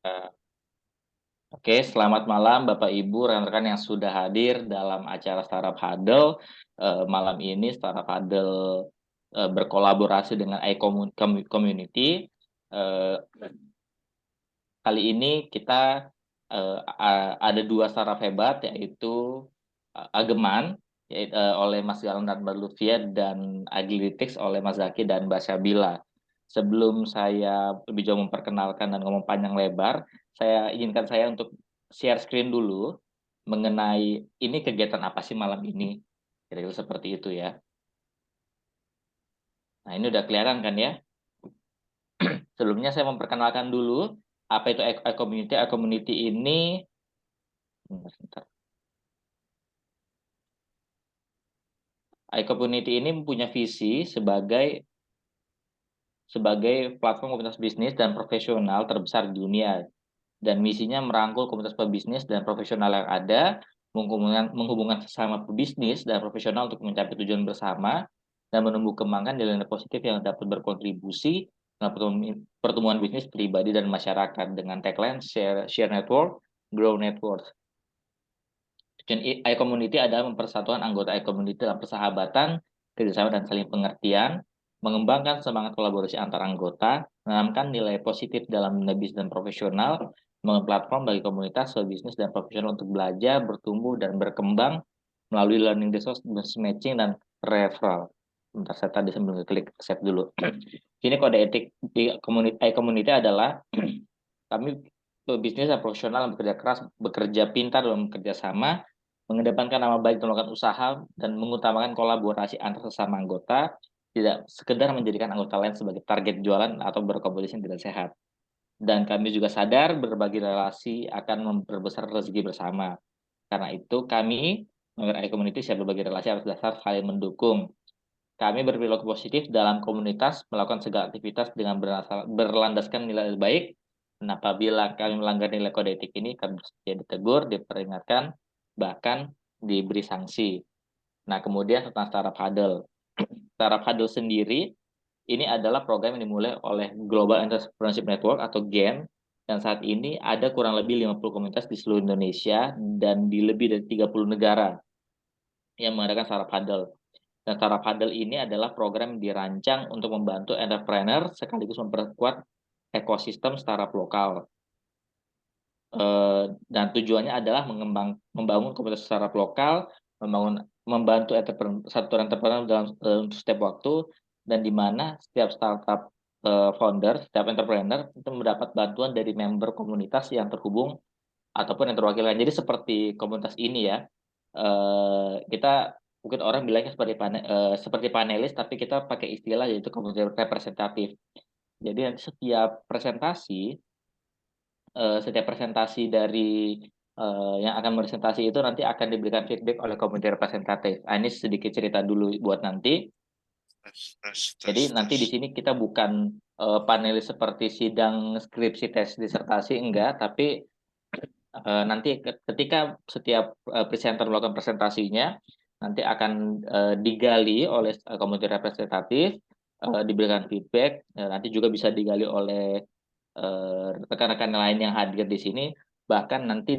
Eh, Oke, selamat malam Bapak Ibu, rekan-rekan yang sudah hadir dalam acara Startup Huddle. Malam ini Startup Huddle berkolaborasi dengan Community. Eh, Kali ini kita ada dua startup hebat, yaitu Ageman oleh Mas Galang dan Mbak Lutfia, dan Agilitics oleh Mas Zaki dan Mbak Syabila. Sebelum saya lebih jauh memperkenalkan dan ngomong panjang lebar, izinkan saya untuk share screen dulu mengenai ini kegiatan apa sih malam ini. Kira-kira seperti itu ya. Nah, ini udah kelihatan kan ya? Sebelumnya saya memperkenalkan dulu apa itu iCommunity. iCommunity ini, sebentar. iCommunity ini mempunyai visi sebagai platform komunitas bisnis dan profesional terbesar di dunia, dan misinya merangkul komunitas pebisnis dan profesional yang ada, menghubungkan sesama pebisnis dan profesional untuk mencapai tujuan bersama, dan menumbuh kembangkan nilai-nilai positif yang dapat berkontribusi dalam pertumbuhan bisnis pribadi dan masyarakat dengan tagline share network, grow network. Tujuan iCommunity adalah mempersatukan anggota iCommunity dalam persahabatan, kerjasama, dan saling pengertian, mengembangkan semangat kolaborasi antar anggota, menanamkan nilai positif dalam dunia bisnis dan profesional, membangun platform bagi komunitas, bisnis, dan profesional untuk belajar, bertumbuh, dan berkembang melalui learning resource, business matching, dan referral. Bentar, saya tadi sebelum klik save dulu. Ini kode etik di iCommunity adalah kami bisnis dan profesional yang bekerja keras, bekerja pintar dalam bekerja sama, mengedepankan nama baik dalam melakukan usaha, dan mengutamakan kolaborasi antar sesama anggota, tidak sekedar menjadikan anggota lain sebagai target jualan atau berkompetisi yang tidak sehat. Dan kami juga sadar berbagi relasi akan memperbesar rezeki bersama. Karena itu kami, member Community, siap berbagi relasi atas dasar saling mendukung. Kami berperilaku positif dalam komunitas, melakukan segala aktivitas dengan berlandaskan nilai baik. Dan apabila kami melanggar nilai kode etik ini, kami bisa ditegur, diperingatkan, bahkan diberi sanksi. Nah, kemudian tentang Startup Huddle. Startup Huddle sendiri, ini adalah program yang dimulai oleh Global Entrepreneurship Network atau GEN, dan saat ini ada kurang lebih 50 komunitas di seluruh Indonesia dan di lebih dari 30 negara yang mengadakan Startup Huddle. Dan Startup Huddle ini adalah program yang dirancang untuk membantu entrepreneur sekaligus memperkuat ekosistem startup lokal. Dan tujuannya adalah membangun komunitas startup lokal, membantu satu entrepreneur dalam setiap waktu, dan di mana setiap startup founder, setiap entrepreneur itu mendapat bantuan dari member komunitas yang terhubung ataupun yang terwakilkan. Jadi seperti komunitas ini ya, kita mungkin orang bilangnya seperti panelis, tapi kita pakai istilah yaitu komunitas representatif. Jadi nanti setiap presentasi dari yang akan presentasi itu nanti akan diberikan feedback oleh komite representatif. Ini sedikit cerita dulu buat nanti. Tes, tes, Jadi tes, nanti di tes. sini kita bukan panelis seperti sidang skripsi tes disertasi, enggak, tapi nanti ketika setiap presenter melakukan presentasinya, nanti akan digali oleh komite representatif, diberikan feedback, nanti juga bisa digali oleh rekan-rekan lain yang hadir di sini, bahkan nanti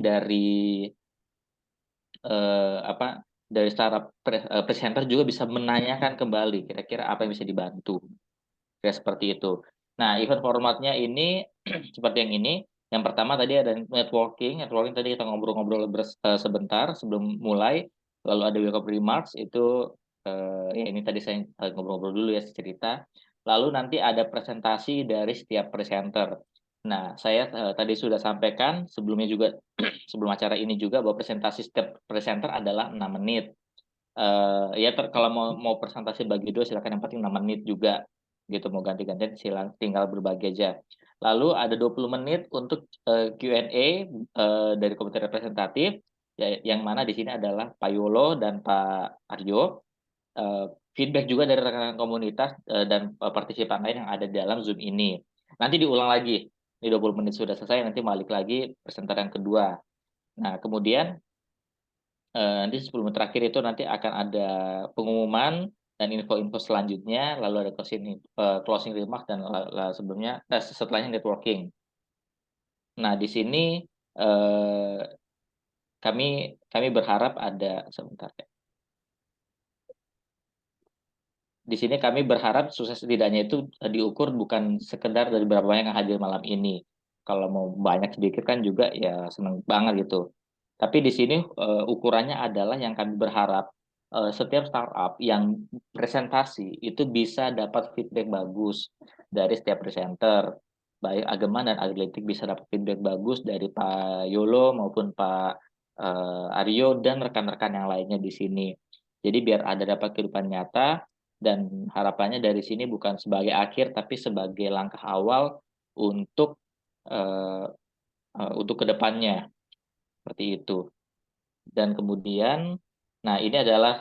apa dari startup presenter juga bisa menanyakan kembali kira-kira apa yang bisa dibantu, kayak seperti itu. Nah, event formatnya ini seperti yang ini. Yang pertama tadi ada networking tadi kita ngobrol-ngobrol sebentar sebelum mulai, lalu ada welcome remarks itu, ya ini tadi saya ngobrol-ngobrol dulu ya cerita. Lalu nanti ada presentasi dari setiap presenter. Nah, saya tadi sudah sampaikan sebelumnya juga, sebelum acara ini juga, bahwa presentasi setiap presenter adalah 6 menit. Ya kalau mau presentasi bagi dua silakan, yang penting 6 menit juga gitu, mau ganti-gantian silakan, tinggal berbagi aja. Lalu ada 20 menit untuk Q&A dari komite representatif, ya, yang mana di sini adalah Pak Yolo dan Pak Aryo. Eh, Feedback juga dari rekan-rekan komunitas dan partisipan lain yang ada di dalam Zoom ini. Nanti diulang lagi. Di 20 menit sudah selesai, nanti balik lagi presenter yang kedua. Nah, kemudian nanti 10 menit terakhir itu nanti akan ada pengumuman dan info-info selanjutnya, lalu ada closing remark, dan sebelumnya setelahnya networking. Nah, di sini eh, kami kami berharap ada sebentar ya. Di sini kami berharap sukses tidaknya itu diukur bukan sekedar dari berapa banyak yang hadir malam ini. Kalau mau banyak sedikit kan juga ya seneng banget gitu. Tapi di sini ukurannya adalah yang kami berharap setiap startup yang presentasi itu bisa dapat feedback bagus dari setiap presenter. Baik Ageman dan Agletik bisa dapat feedback bagus dari Pak Yolo maupun Pak Aryo dan rekan-rekan yang lainnya di sini. Jadi biar ada dapat kehidupan nyata dan harapannya dari sini bukan sebagai akhir tapi sebagai langkah awal untuk uh, untuk kedepannya seperti itu. Dan kemudian, nah ini adalah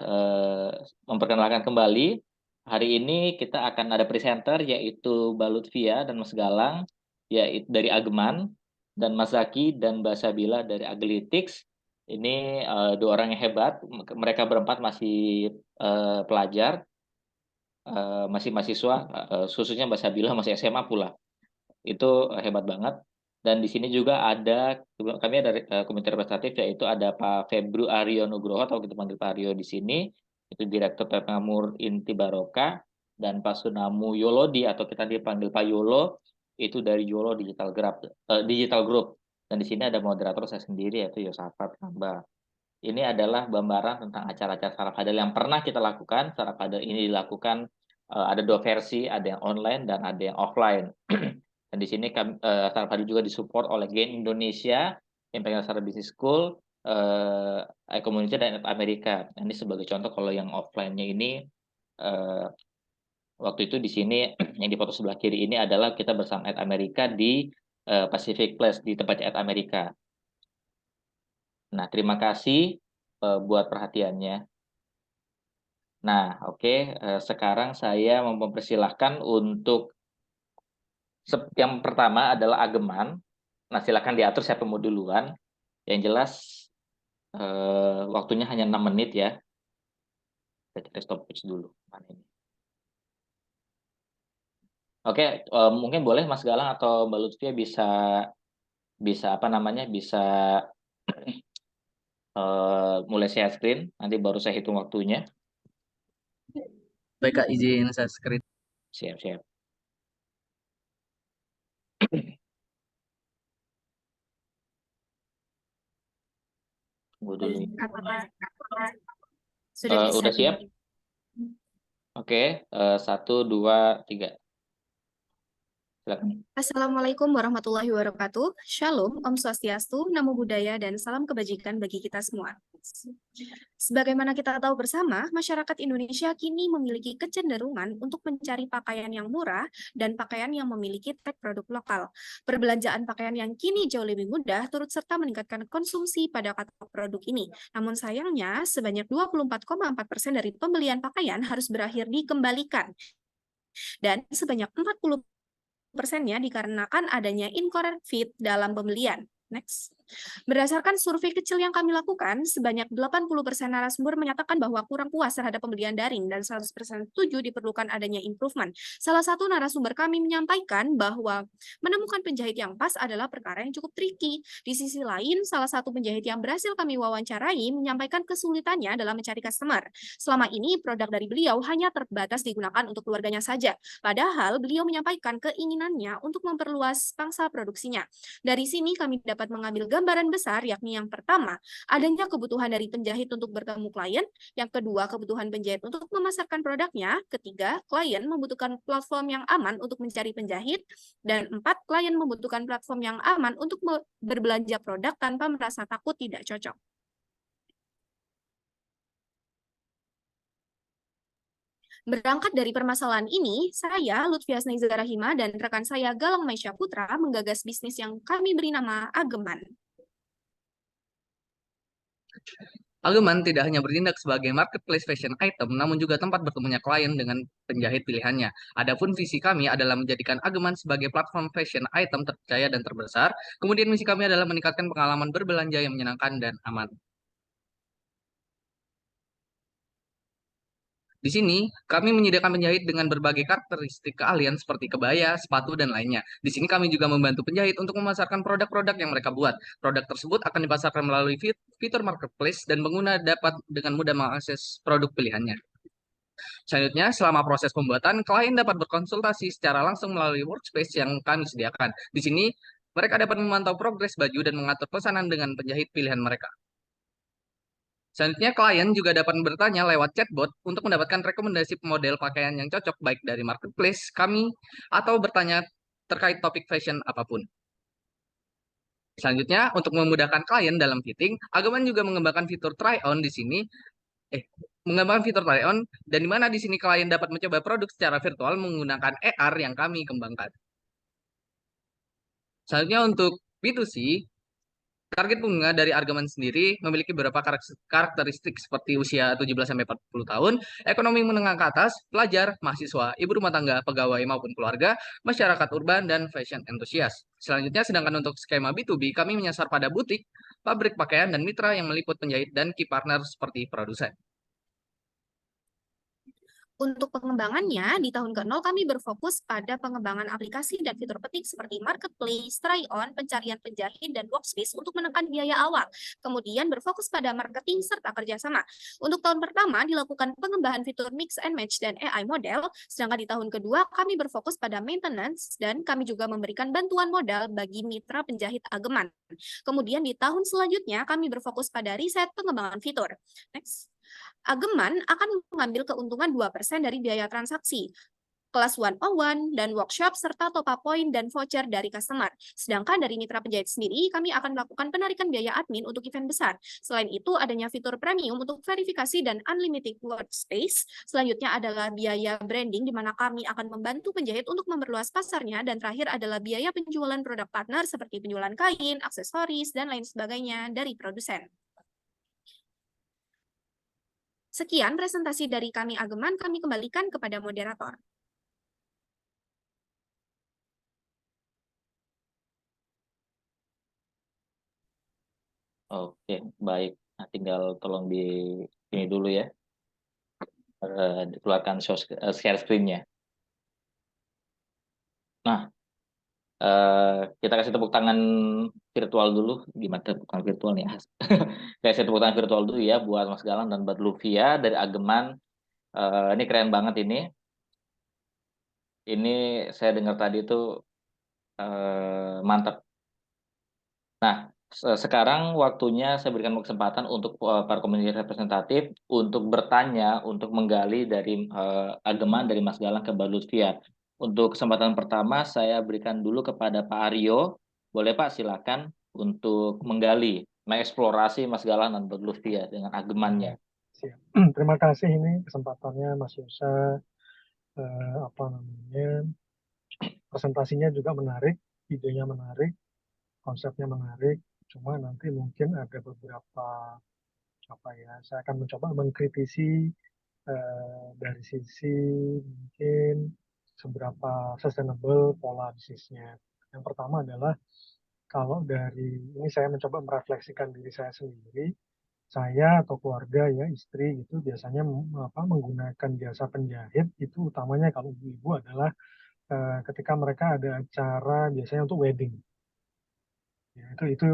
memperkenalkan kembali. Hari ini kita akan ada presenter yaitu Mbak Lutfia dan Mas Galang yaitu dari Ageman dan Mas Zaki dan Mbak Sabila dari Aglitics. Ini dua orang yang hebat. Mereka berempat masih pelajar, masih mahasiswa, khususnya Mbak Sabila masih SMA pula. Itu hebat banget. Dan di sini juga ada kami ada komite representatif yaitu ada Pak Febru Aryo Nugroho atau kita panggil Pak Aryo di sini, itu Direktur Pengamur Inti Baroka, dan Pak Sunamu Yolodi atau kita dipanggil Pak Yolo itu dari Yolo Digital Group. Dan di sini ada moderator saya sendiri yaitu Yosafat Hamba. Ini adalah gambaran tentang acara-acara saraf hadal yang pernah kita lakukan. Saraf hadal ini dilakukan ada dua versi, ada yang online dan ada yang offline. Dan di sini saraf hadal juga disupport oleh Gain Indonesia, International Business School, Community dan Amerika. Ini sebagai contoh kalau yang offline-nya ini eh, waktu itu di sini yang di foto sebelah kiri ini adalah kita bersama Ed Amerika di Pacific Place di tempatnya Ed Amerika. Nah, terima kasih buat perhatiannya. Nah, oke, sekarang saya mau mempersilahkan untuk yang pertama adalah Ageman. Nah, silakan diatur siapa mau duluan. Yang jelas waktunya hanya 6 menit ya. Kita stopwatch dulu. Mana ini? Oke, mungkin boleh Mas Galang atau Mbak Lutfia bisa bisa apa namanya bisa mulai share screen. Nanti baru saya hitung waktunya. Baik Kak, izin saya screen. Siap-siap. Tunggu dulu. Sudah bisa. Udah siap? Oke, 1, 2, 3. Silakan. Assalamualaikum warahmatullahi wabarakatuh. Shalom, Om Swastiastu, Namo Buddhaya, dan salam kebajikan bagi kita semua. Sebagaimana kita tahu bersama, masyarakat Indonesia kini memiliki kecenderungan untuk mencari pakaian yang murah dan pakaian yang memiliki tag produk lokal. Perbelanjaan pakaian yang kini jauh lebih mudah turut serta meningkatkan konsumsi pada katalog produk ini. Namun sayangnya, sebanyak 24,4% dari pembelian pakaian harus berakhir dikembalikan. Dan sebanyak 40%-nya dikarenakan adanya incorrect fit dalam pembelian. Next. Berdasarkan survei kecil yang kami lakukan, sebanyak 80% narasumber menyatakan bahwa kurang puas terhadap pembelian daring dan 100% setuju diperlukan adanya improvement. Salah satu narasumber kami menyampaikan bahwa menemukan penjahit yang pas adalah perkara yang cukup tricky. Di sisi lain, salah satu penjahit yang berhasil kami wawancarai menyampaikan kesulitannya dalam mencari customer. Selama ini, produk dari beliau hanya terbatas digunakan untuk keluarganya saja. Padahal, beliau menyampaikan keinginannya untuk memperluas pangsa produksinya. Dari sini kami dapat mengambil gambaran besar, yakni yang pertama, adanya kebutuhan dari penjahit untuk bertemu klien, yang kedua, kebutuhan penjahit untuk memasarkan produknya, ketiga, klien membutuhkan platform yang aman untuk mencari penjahit, dan empat, klien membutuhkan platform yang aman untuk berbelanja produk tanpa merasa takut tidak cocok. Berangkat dari permasalahan ini, saya, Lutfia Snaizara Hima, dan rekan saya, Galang Maisha Putra, menggagas bisnis yang kami beri nama Ageman. Ageman tidak hanya bertindak sebagai marketplace fashion item, namun juga tempat bertemunya klien dengan penjahit pilihannya. Adapun visi kami adalah menjadikan Ageman sebagai platform fashion item terpercaya dan terbesar. Kemudian misi kami adalah meningkatkan pengalaman berbelanja yang menyenangkan dan aman. Di sini, kami menyediakan penjahit dengan berbagai karakteristik keahlian seperti kebaya, sepatu, dan lainnya. Di sini kami juga membantu penjahit untuk memasarkan produk-produk yang mereka buat. Produk tersebut akan dipasarkan melalui fitur marketplace dan pengguna dapat dengan mudah mengakses produk pilihannya. Selanjutnya, selama proses pembuatan, klien dapat berkonsultasi secara langsung melalui workspace yang kami sediakan. Di sini, mereka dapat memantau progres baju dan mengatur pesanan dengan penjahit pilihan mereka. Selanjutnya, klien juga dapat bertanya lewat chatbot untuk mendapatkan rekomendasi model pakaian yang cocok baik dari marketplace kami atau bertanya terkait topik fashion apapun. Selanjutnya, untuk memudahkan klien dalam fitting, Ageman juga mengembangkan fitur try-on di sini, mengembangkan fitur try-on, dan di mana di sini klien dapat mencoba produk secara virtual menggunakan AR yang kami kembangkan. Selanjutnya untuk B2C, target pengguna dari Argaman sendiri memiliki beberapa karakteristik seperti usia 17-40 tahun, ekonomi menengah ke atas, pelajar, mahasiswa, ibu rumah tangga, pegawai maupun keluarga, masyarakat urban, dan fashion enthusiast. Selanjutnya, sedangkan untuk skema B2B, kami menyasar pada butik, pabrik pakaian, dan mitra yang meliput penjahit dan key partner seperti produsen. Untuk pengembangannya, di tahun ke-0 kami berfokus pada pengembangan aplikasi dan fitur petik seperti marketplace, try-on, pencarian penjahit, dan workspace untuk menekan biaya awal. Kemudian berfokus pada marketing serta kerjasama. Untuk tahun pertama dilakukan pengembangan fitur mix and match dan AI model, sedangkan di tahun kedua kami berfokus pada maintenance dan kami juga memberikan bantuan modal bagi mitra penjahit Ageman. Kemudian di tahun selanjutnya kami berfokus pada riset pengembangan fitur. Next. Ageman akan mengambil keuntungan 2% dari biaya transaksi, kelas one-on-one, dan workshop, serta top-up point dan voucher dari customer. Sedangkan dari mitra penjahit sendiri, kami akan melakukan penarikan biaya admin untuk event besar. Selain itu, adanya fitur premium untuk verifikasi dan unlimited workspace. Selanjutnya adalah biaya branding, di mana kami akan membantu penjahit untuk memperluas pasarnya. Dan terakhir adalah biaya penjualan produk partner seperti penjualan kain, aksesoris, dan lain sebagainya dari produsen. Sekian presentasi dari kami Ageman, kami kembalikan kepada moderator. Oke, baik. Nah, tinggal tolong di ini dulu ya, dikeluarkan share screen-nya. Nah, kita kasih tepuk tangan virtual dulu. Gimana tepuk tangan virtual nih? Kasih tepuk tangan virtual dulu ya buat Mas Galang dan Mbak Luvia dari Ageman. Ini keren banget ini. Ini saya dengar tadi itu mantap. Nah, sekarang waktunya saya berikan kesempatan untuk para komunitas representatif untuk bertanya, untuk menggali dari Ageman, dari Mas Galang ke Mbak Lutfia. Untuk kesempatan pertama saya berikan dulu kepada Pak Aryo. Boleh Pak, silakan untuk menggali, mengeksplorasi Mas Galang dan Mbak Lutfia dengan Agemannya. Terima kasih ini kesempatannya Mas Yusa. Presentasinya juga menarik, idenya menarik, konsepnya menarik. Cuma nanti mungkin ada beberapa saya akan mencoba mengkritisi dari sisi mungkin seberapa sustainable pola bisnisnya. Yang pertama adalah kalau dari ini saya mencoba merefleksikan diri saya sendiri, saya atau keluarga ya istri itu biasanya menggunakan jasa penjahit itu utamanya kalau ibu-ibu adalah ketika mereka ada acara biasanya untuk wedding. Ya, itu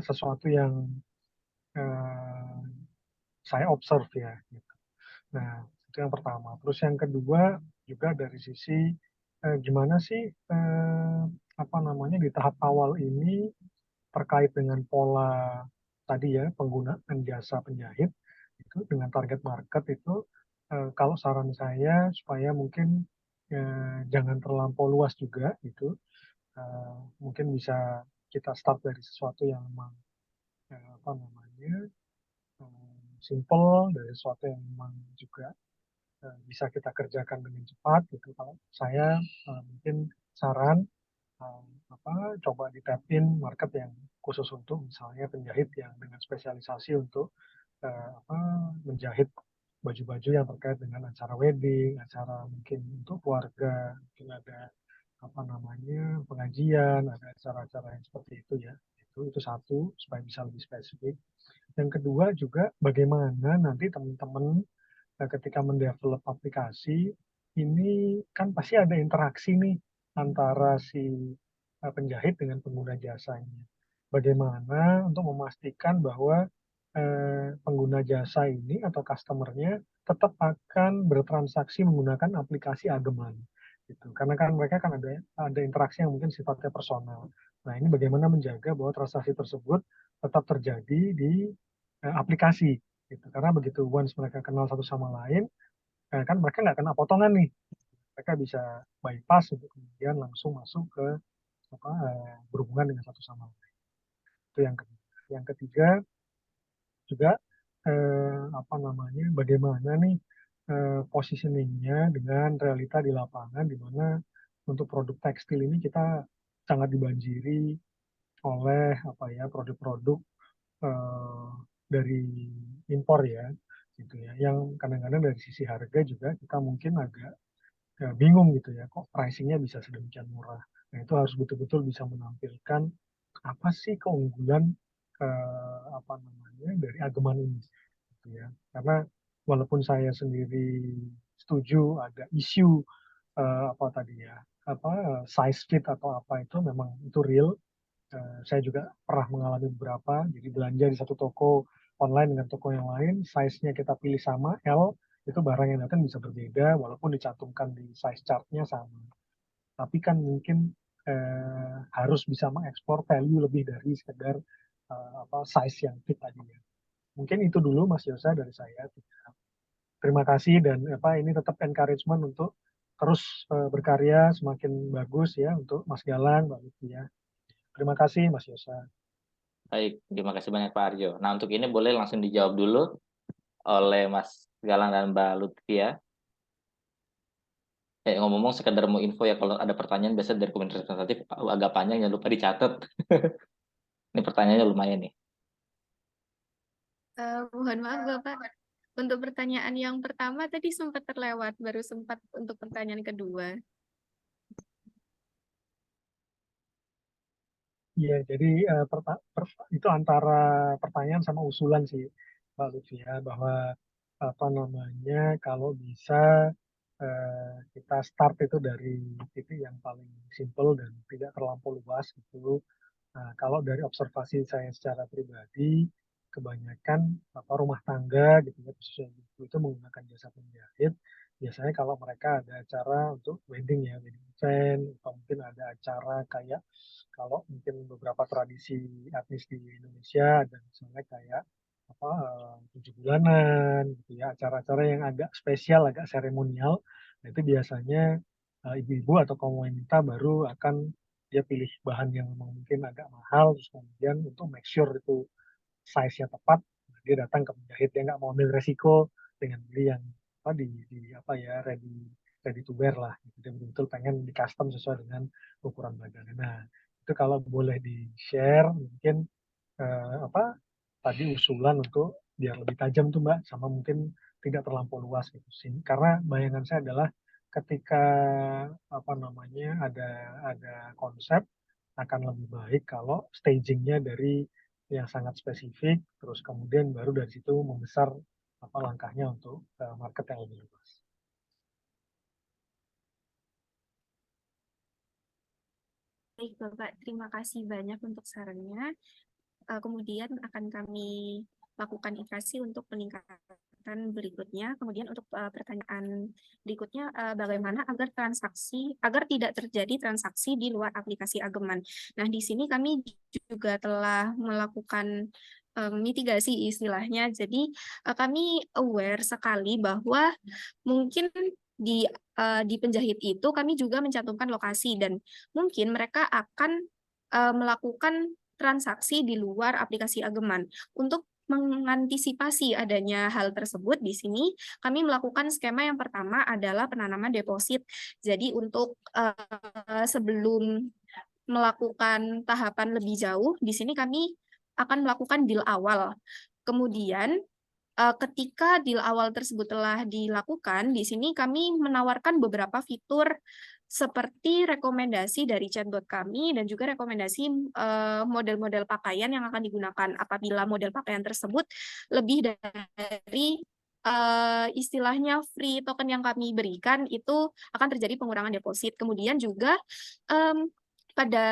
sesuatu yang saya observe ya. Gitu. Nah itu yang pertama. Terus yang kedua juga dari sisi gimana sih di tahap awal ini terkait dengan pola tadi ya penggunaan jasa penjahit itu dengan target market itu kalau saran saya supaya mungkin jangan terlampau luas juga gitu mungkin bisa kita start dari sesuatu yang memang simple, dari sesuatu yang memang juga bisa kita kerjakan dengan cepat gitu. Kalau saya mungkin saran coba ditapin market yang khusus untuk misalnya penjahit yang dengan spesialisasi untuk menjahit baju-baju yang terkait dengan acara wedding, acara mungkin untuk keluarga, mungkin ada pengajian, ada acara-acara yang seperti itu ya. Itu satu supaya bisa lebih spesifik. Yang kedua juga bagaimana nanti teman-teman ketika mendevelop aplikasi, ini kan pasti ada interaksi nih antara si penjahit dengan pengguna jasanya. Bagaimana untuk memastikan bahwa pengguna jasa ini atau customer-nya tetap akan bertransaksi menggunakan aplikasi Ageman. Gitu. Karena kan mereka kan ada interaksi yang mungkin sifatnya personal. Nah, ini bagaimana menjaga bahwa transaksi tersebut tetap terjadi di aplikasi. Gitu. Karena begitu once mereka kenal satu sama lain, kan mereka nggak kena potongan nih. Mereka bisa bypass untuk kemudian langsung masuk ke berhubungan dengan satu sama lain. Itu yang kedua. Yang ketiga juga bagaimana nih positioningnya dengan realita di lapangan, di mana untuk produk tekstil ini kita sangat dibanjiri oleh produk-produk dari impor ya, gitu ya. Yang kadang-kadang dari sisi harga juga kita mungkin agak bingung gitu ya, kok pricingnya bisa sedemikian murah. Nah, itu harus betul-betul bisa menampilkan apa sih keunggulan dari Ageman ini, gitu ya. Karena walaupun saya sendiri setuju ada isu size fit atau apa itu memang itu real. Saya juga pernah mengalami beberapa, jadi belanja di satu toko online dengan toko yang lain, size-nya kita pilih sama, L, itu barang yang datang bisa berbeda, walaupun dicantumkan di size chart-nya sama. Tapi kan mungkin harus bisa mengekspor value lebih dari sekedar size yang fit tadi ya. Mungkin itu dulu Mas Yosa dari saya. Terima kasih dan ini tetap encouragement untuk terus berkarya semakin bagus ya untuk Mas Galang, Mbak Lutfi ya. Terima kasih Mas Yosa. Baik, terima kasih banyak Pak Arjo. Nah, untuk ini boleh langsung dijawab dulu oleh Mas Galang dan Mbak Lutfi ya. Ngomong-ngomong sekedar mau info ya, kalau ada pertanyaan biasa dari komunitas representatif agak panjang, jangan lupa dicatat. Ini pertanyaannya lumayan nih. Mohon maaf Bapak, untuk pertanyaan yang pertama tadi sempat terlewat, baru sempat untuk pertanyaan kedua. Iya, jadi itu antara pertanyaan sama usulan sih, Mbak Lutfi ya, bahwa kalau bisa kita start itu dari titik yang paling simple dan tidak terlampau luas gitu. Nah, kalau dari observasi saya secara pribadi, kebanyakan rumah tangga gitu ya, khususnya itu menggunakan jasa penjahit. Biasanya kalau mereka ada acara untuk wedding ya, wedding event, atau mungkin ada acara kayak kalau mungkin beberapa tradisi etnis di Indonesia ada misalnya kayak 7 bulanan gitu ya, acara-acara yang agak spesial, agak seremonial. Nah, itu biasanya ibu-ibu atau kaum wanita baru akan dia pilih bahan yang memang mungkin agak mahal, terus kemudian untuk make sure itu size-nya tepat, dia datang ke penjahit, dia nggak mau ambil resiko dengan beli yang ready to wear lah, gitu. Dia betul-betul pengen di custom sesuai dengan ukuran badannya. Nah, itu kalau boleh di share mungkin tadi usulan untuk biar lebih tajam tuh Mbak, sama mungkin tidak terlampau luas gitu sih. Karena bayangan saya adalah ketika ada konsep, akan lebih baik kalau stagingnya dari yang sangat spesifik, terus kemudian baru dari situ membesar langkahnya untuk market yang lebih luas. Baik Bapak, terima kasih banyak untuk sarannya. Kemudian akan kami lakukan iterasi untuk peningkatan berikutnya. Kemudian untuk pertanyaan berikutnya, bagaimana agar tidak terjadi transaksi di luar aplikasi Ageman. Nah, di sini kami juga telah melakukan mitigasi istilahnya. Jadi kami aware sekali bahwa mungkin di penjahit itu kami juga mencantumkan lokasi dan mungkin mereka akan melakukan transaksi di luar aplikasi Ageman. Untuk mengantisipasi adanya hal tersebut, di sini kami melakukan skema yang pertama adalah penanaman deposit. Jadi untuk sebelum melakukan tahapan lebih jauh, di sini kami akan melakukan deal awal. Kemudian ketika deal awal tersebut telah dilakukan, di sini kami menawarkan beberapa fitur seperti rekomendasi dari chatbot kami dan juga rekomendasi model-model pakaian yang akan digunakan apabila model pakaian tersebut lebih dari istilahnya free token yang kami berikan itu akan terjadi pengurangan deposit. Kemudian juga pada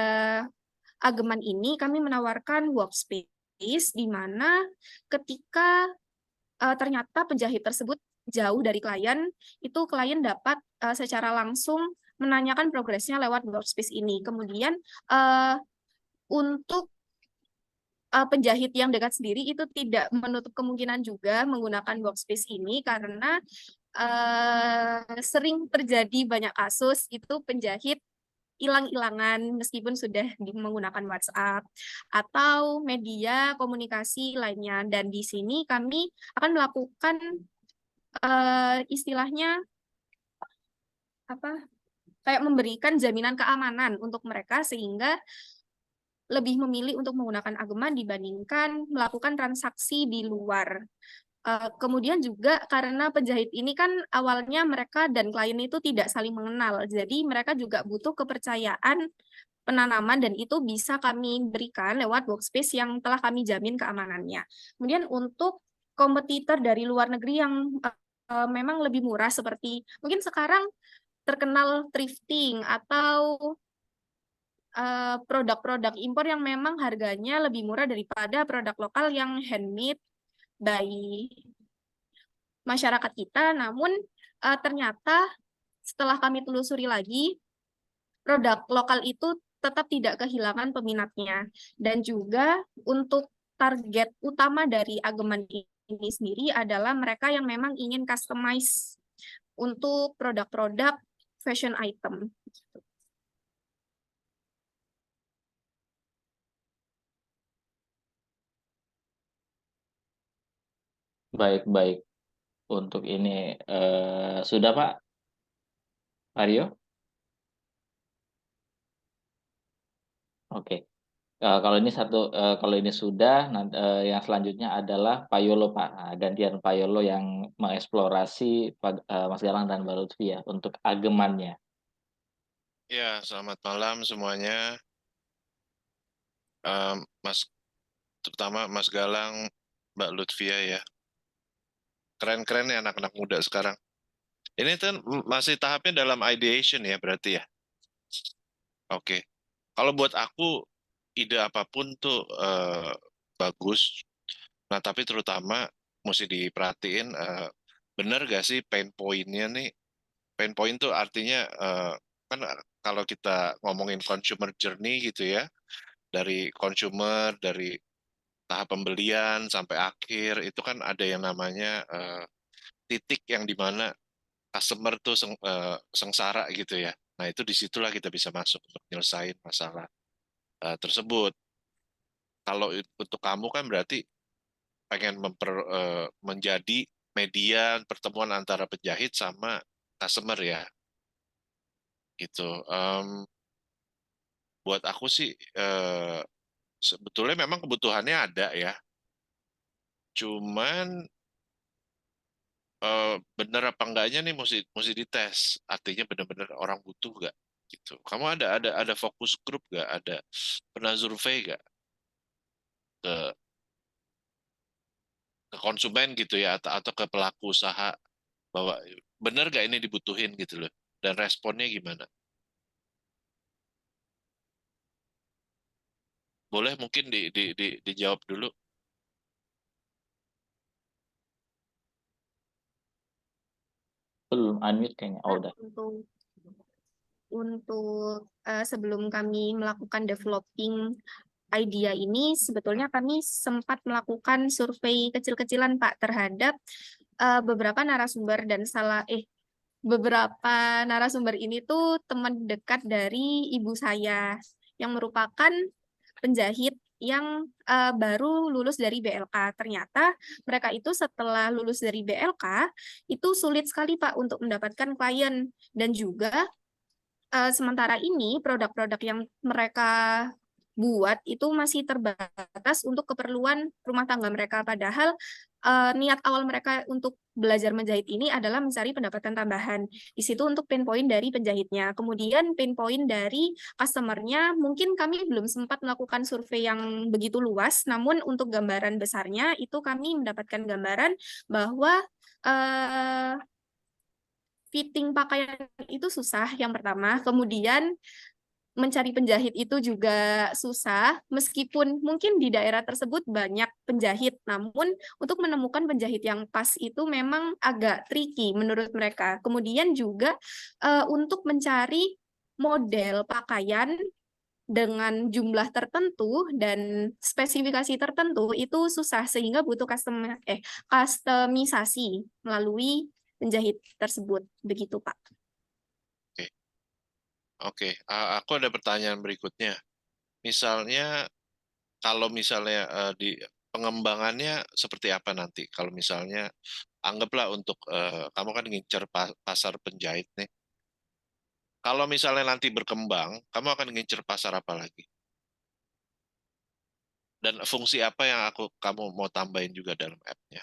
Ageman ini kami menawarkan workspace di mana ketika ternyata penjahit tersebut jauh dari klien, itu klien dapat secara langsung menanyakan progresnya lewat workspace ini. Kemudian untuk penjahit yang dekat sendiri itu tidak menutup kemungkinan juga menggunakan workspace ini karena sering terjadi banyak kasus itu penjahit hilang-hilangan meskipun sudah menggunakan WhatsApp atau media komunikasi lainnya. Dan di sini kami akan melakukan istilahnya kayak memberikan jaminan keamanan untuk mereka sehingga lebih memilih untuk menggunakan Ageman dibandingkan melakukan transaksi di luar. Kemudian juga karena penjahit ini kan awalnya mereka dan klien itu tidak saling mengenal, jadi mereka juga butuh kepercayaan penanaman dan itu bisa kami berikan lewat workspace yang telah kami jamin keamanannya. Kemudian untuk kompetitor dari luar negeri yang memang lebih murah seperti mungkin sekarang terkenal thrifting atau produk-produk impor yang memang harganya lebih murah daripada produk lokal yang handmade by masyarakat kita, namun ternyata setelah kami telusuri lagi, produk lokal itu tetap tidak kehilangan peminatnya. Dan juga untuk target utama dari Ageman ini sendiri adalah mereka yang memang ingin customize untuk produk-produk fashion item. Baik. Untuk ini sudah Pak Aryo? Oke. Kalau ini sudah, yang selanjutnya adalah Pak Yolo Pak. Nah, gantian Pak Yolo yang mengeksplorasi Mas Galang dan Mbak Lutfi ya untuk agemannya. Ya, selamat malam semuanya. Terutama Mas Galang, Mbak Lutfia ya. Keren-keren ya anak-anak muda sekarang. Ini kan masih tahapnya dalam ideation ya berarti ya. Oke. Kalau buat aku ide apapun tuh bagus. Nah, tapi terutama mesti diperhatiin bener gak sih pain point-nya nih. Pain point tuh artinya kan kalau kita ngomongin consumer journey gitu ya. Dari consumer, dari tahap pembelian sampai akhir itu kan ada yang namanya titik yang dimana customer tuh sengsara gitu ya. Nah itu disitulah kita bisa masuk untuk nyelesain masalah tersebut. Kalau untuk kamu kan berarti pengen menjadi media pertemuan antara penjahit sama customer ya, gitu. Buat aku sih sebetulnya memang kebutuhannya ada ya. Cuman bener apa enggaknya nih mesti dites. Artinya benar-benar orang butuh nggak gitu. Kamu ada fokus grup nggak? Ada pernah survei nggak ke konsumen gitu ya atau ke pelaku usaha bahwa bener nggak ini dibutuhin gitu loh. Dan responnya gimana? Boleh mungkin dijawab dulu. Belum unmute kayaknya. Oh, udah. Untuk sebelum kami melakukan developing idea ini, sebetulnya kami sempat melakukan survei kecil-kecilan Pak terhadap beberapa narasumber dan beberapa narasumber ini tuh teman dekat dari ibu saya yang merupakan penjahit yang baru lulus dari BLK. Ternyata mereka itu setelah lulus dari BLK itu sulit sekali Pak untuk mendapatkan klien dan juga sementara ini produk-produk yang mereka buat itu masih terbatas untuk keperluan rumah tangga mereka. Padahal niat awal mereka untuk belajar menjahit ini adalah mencari pendapatan tambahan. Di situ untuk pain point dari penjahitnya. Kemudian pain point dari customer-nya, mungkin kami belum sempat melakukan survei yang begitu luas, namun untuk gambaran besarnya itu kami mendapatkan gambaran bahwa fitting pakaian itu susah yang pertama, kemudian mencari penjahit itu juga susah, meskipun mungkin di daerah tersebut banyak penjahit, namun untuk menemukan penjahit yang pas itu memang agak tricky menurut mereka. Kemudian juga untuk mencari model pakaian dengan jumlah tertentu dan spesifikasi tertentu itu susah, sehingga butuh customisasi melalui penjahit tersebut. Begitu, Pak. Oke, oke. Aku ada pertanyaan berikutnya. Misalnya, kalau misalnya di pengembangannya seperti apa nanti? Kalau misalnya, anggaplah untuk kamu kan ngincer pasar penjahit nih. Kalau misalnya nanti berkembang, kamu akan ngincer pasar apa lagi? Dan fungsi apa yang kamu mau tambahin juga dalam app-nya?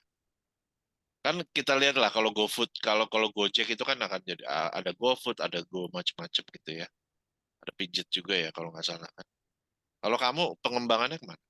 Kan kita lihat lah kalau GoFood, kalau Gojek itu kan akan jadi ada GoFood, ada Go macam-macam gitu ya. Ada Pijit juga ya kalau nggak salah kan. Kalau kamu pengembangannya kemana?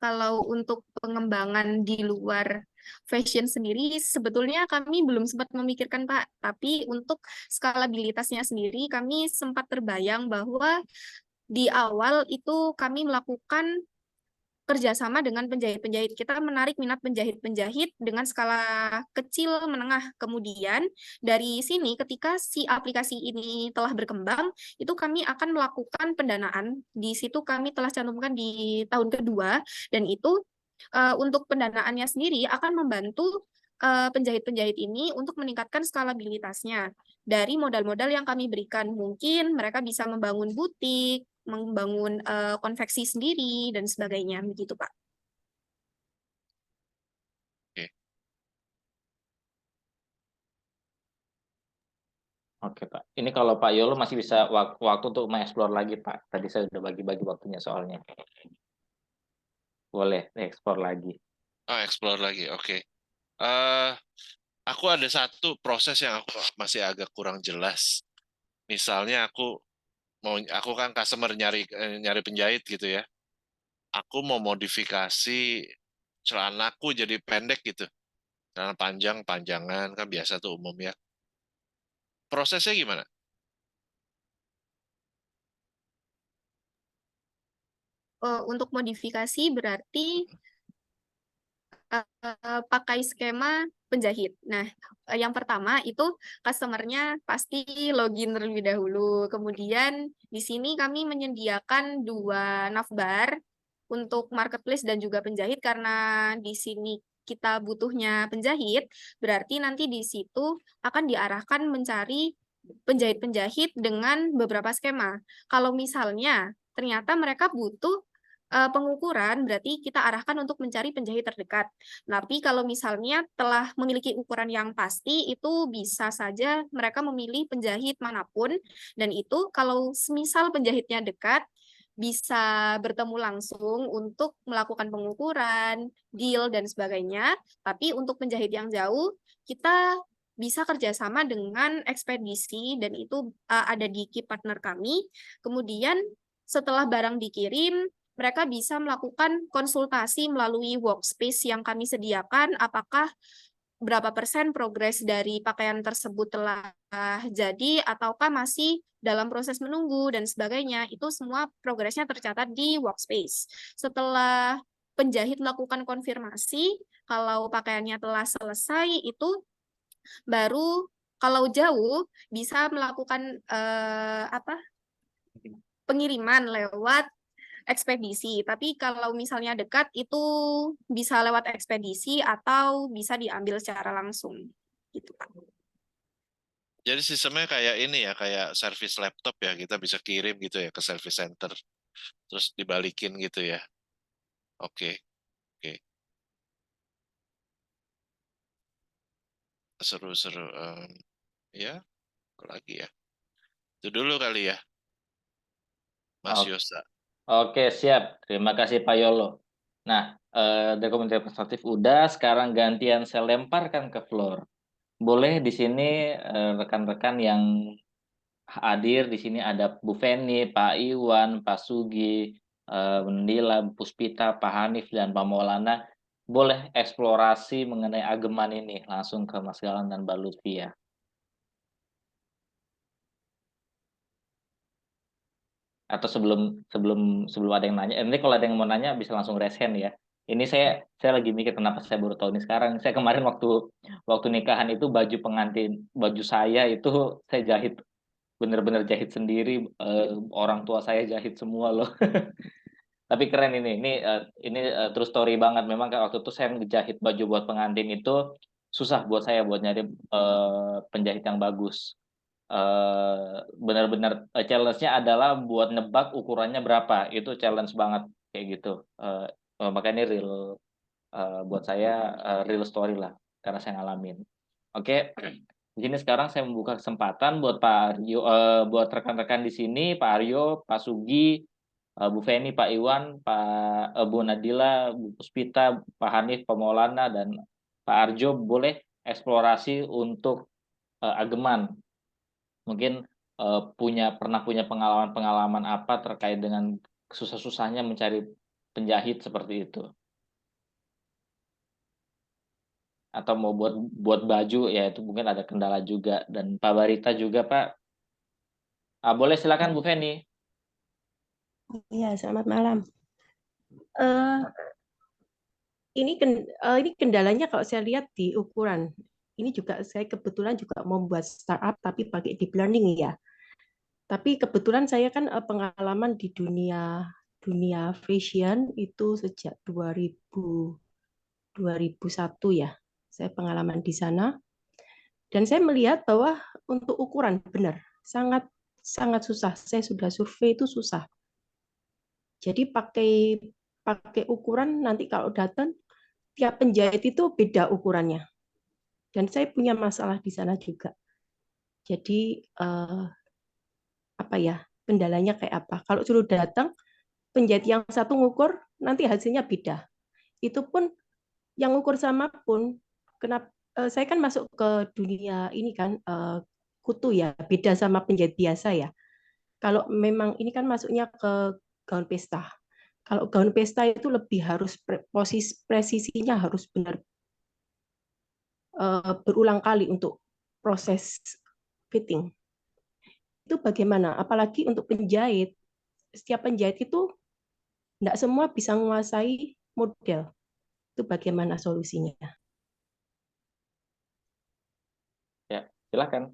Kalau untuk pengembangan di luar fashion sendiri, sebetulnya kami belum sempat memikirkan, Pak. Tapi untuk skalabilitasnya sendiri, kami sempat terbayang bahwa di awal itu kami melakukan kerjasama dengan penjahit-penjahit. Kita menarik minat penjahit-penjahit dengan skala kecil, menengah. Kemudian dari sini ketika si aplikasi ini telah berkembang, itu kami akan melakukan pendanaan. Di situ kami telah cantumkan di tahun kedua, dan itu untuk pendanaannya sendiri akan membantu penjahit-penjahit ini untuk meningkatkan skalabilitasnya. Dari modal-modal yang kami berikan, mungkin mereka bisa membangun butik, membangun konveksi sendiri, dan sebagainya. Begitu, Pak. Oke. Oke, Pak. Ini kalau Pak Yolo masih bisa waktu untuk mengeksplor lagi, Pak. Tadi saya sudah bagi-bagi waktunya soalnya. Boleh eksplor lagi. Explore lagi, oke. Aku ada satu proses yang aku masih agak kurang jelas. Misalnya aku kan customer nyari penjahit gitu ya. Aku mau modifikasi celanaku jadi pendek gitu. Celana panjang, panjangan kan biasa tuh umum ya. Prosesnya gimana? Untuk modifikasi berarti pakai skema penjahit. Nah, yang pertama itu customer-nya pasti login terlebih dahulu. Kemudian di sini kami menyediakan 2 navbar untuk marketplace dan juga penjahit, karena di sini kita butuhnya penjahit, berarti nanti di situ akan diarahkan mencari penjahit-penjahit dengan beberapa skema. Kalau misalnya ternyata mereka butuh pengukuran, berarti kita arahkan untuk mencari penjahit terdekat. Tapi kalau misalnya telah memiliki ukuran yang pasti, itu bisa saja mereka memilih penjahit manapun, dan itu kalau semisal penjahitnya dekat, bisa bertemu langsung untuk melakukan pengukuran, deal, dan sebagainya. Tapi untuk penjahit yang jauh, kita bisa kerjasama dengan ekspedisi, dan itu ada di key partner kami. Kemudian setelah barang dikirim, mereka bisa melakukan konsultasi melalui workspace yang kami sediakan, apakah berapa persen progres dari pakaian tersebut telah jadi, ataukah masih dalam proses menunggu, dan sebagainya. Itu semua progresnya tercatat di workspace. Setelah penjahit melakukan konfirmasi, kalau pakaiannya telah selesai, itu baru kalau jauh bisa melakukan pengiriman lewat ekspedisi. Tapi kalau misalnya dekat itu bisa lewat ekspedisi atau bisa diambil secara langsung. Gitu, Pak. Jadi sistemnya kayak ini ya, kayak service laptop ya, kita bisa kirim gitu ya ke service center, terus dibalikin gitu ya. Oke, oke. Seru-seru. Ya, apa lagi ya. Itu dulu kali ya, Mas Oke. Yosa. Oke, siap. Terima kasih Pak Yolo. Nah, dokumen representatif udah, sekarang gantian saya lemparkan ke floor. Boleh di sini rekan-rekan yang hadir di sini ada Bu Feni, Pak Iwan, Pak Sugi, Mendila, Bu Puspita, Pak Hanif, dan Pak Maulana. Boleh eksplorasi mengenai ageman ini langsung ke Mas Galang dan Mbak Lutfi ya. Atau sebelum sebelum sebelum ada yang nanya, nanti kalau ada yang mau nanya bisa langsung raise hand ya. Ini saya lagi mikir kenapa saya baru tahu ini sekarang. Saya kemarin waktu waktu nikahan itu baju pengantin, baju saya itu saya jahit, bener-bener jahit sendiri. Orang tua saya jahit semua loh. Tapi keren ini true story banget. Memang kayak waktu itu saya ngejahit baju buat pengantin itu susah buat saya buat nyari penjahit yang bagus. Benar-benar challenge-nya adalah buat nebak ukurannya berapa. Itu challenge banget kayak gitu. Makanya ini real, buat saya real story lah karena saya ngalamin. Oke. Di sini sekarang saya membuka kesempatan buat Pak Aryo, buat rekan-rekan di sini, Pak Aryo, Pak Sugi, Bu Feni, Pak Iwan, Bu Nadila, Bu Puspita, Pak Hanif, Pak Maulana, dan Pak Arjo boleh eksplorasi untuk ageman. Mungkin pernah punya pengalaman-pengalaman apa terkait dengan susah-susahnya mencari penjahit seperti itu. Atau mau buat baju ya itu mungkin ada kendala juga, dan Pak Barita juga Pak. Boleh silakan Bu Feni. Iya, selamat malam. Eh, ini kendalanya kalau saya lihat di ukuran. Ini juga saya kebetulan juga membuat startup tapi pakai deep learning ya. Tapi kebetulan saya kan pengalaman di dunia fashion itu sejak 2001 ya. Saya pengalaman di sana dan saya melihat bahwa untuk ukuran benar sangat sangat susah. Saya sudah survei itu susah. Jadi pakai ukuran nanti kalau datang tiap penjahit itu beda ukurannya. Dan saya punya masalah di sana juga. Jadi apa ya, kendalanya kayak apa? Kalau suruh datang penjahit yang satu ngukur nanti hasilnya beda. Itu pun yang ngukur sama pun kenapa saya kan masuk ke dunia ini kan kutu ya, beda sama penjahit biasa ya. Kalau memang ini kan masuknya ke gaun pesta. Kalau gaun pesta itu lebih harus posisi presisinya harus benar berulang kali untuk proses fitting. Itu bagaimana? Apalagi untuk penjahit, setiap penjahit itu tidak semua bisa menguasai model. Itu bagaimana solusinya? Ya, silakan.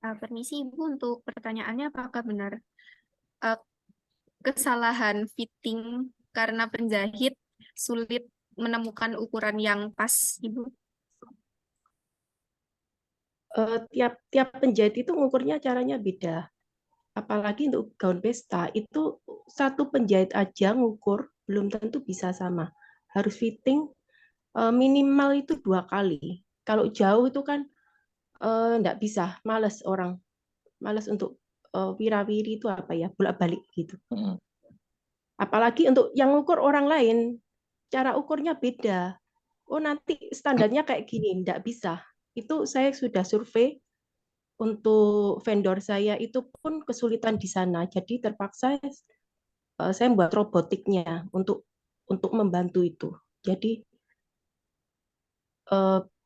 Permisi Ibu, untuk pertanyaannya apakah benar kesalahan fitting karena penjahit sulit menemukan ukuran yang pas, Ibu? Tiap penjahit itu ngukurnya caranya beda. Apalagi untuk gaun pesta itu satu penjahit aja ngukur belum tentu bisa sama. Harus fitting minimal itu 2 kali. Kalau jauh itu kan enggak bisa, males orang. Males untuk wirawiri itu apa ya, bolak-balik gitu. Apalagi untuk yang ngukur orang lain, cara ukurnya beda. Oh nanti standarnya kayak gini, enggak bisa. Itu saya sudah survei untuk vendor saya itu pun kesulitan di sana. Jadi terpaksa saya buat robotiknya untuk membantu itu. Jadi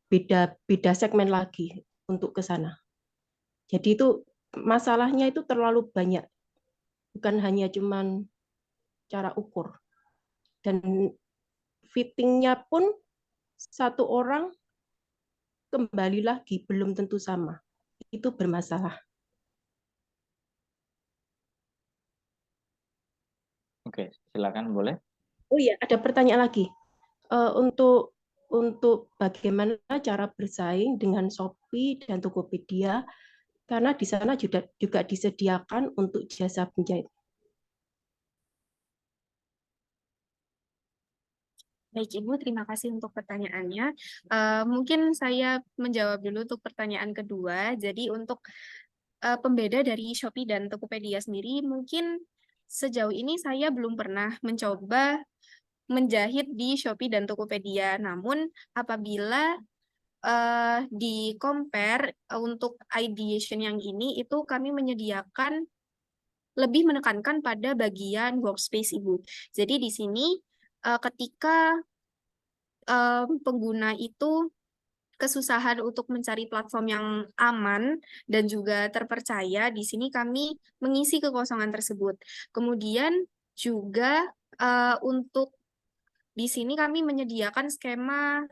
beda beda segmen lagi untuk ke sana. Jadi itu masalahnya itu terlalu banyak, bukan hanya cuman cara ukur dan fittingnya pun satu orang kembali lagi belum tentu sama. Itu bermasalah. Oke, silakan boleh. Oh iya, ada pertanyaan lagi. Untuk bagaimana cara bersaing dengan Shopee dan Tokopedia karena di sana juga disediakan untuk jasa penjahit. Baik, Ibu, terima kasih untuk pertanyaannya. Mungkin saya menjawab dulu untuk pertanyaan kedua. Jadi untuk pembeda dari Shopee dan Tokopedia sendiri, mungkin sejauh ini saya belum pernah mencoba menjahit di Shopee dan Tokopedia. Namun apabila di compare untuk ideation yang ini, itu kami menyediakan lebih menekankan pada bagian workspace, Ibu. Jadi di sini ketika pengguna itu kesusahan untuk mencari platform yang aman dan juga terpercaya, di sini kami mengisi kekosongan tersebut. Kemudian juga untuk di sini kami menyediakan skema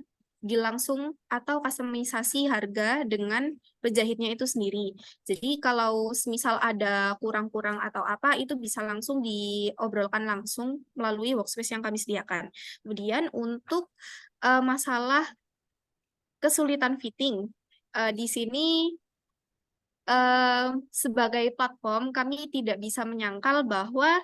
langsung atau kustomisasi harga dengan penjahitnya itu sendiri. Jadi kalau misal ada kurang-kurang atau apa, itu bisa langsung diobrolkan langsung melalui workspace yang kami sediakan. Kemudian untuk masalah kesulitan fitting, di sini sebagai platform kami tidak bisa menyangkal bahwa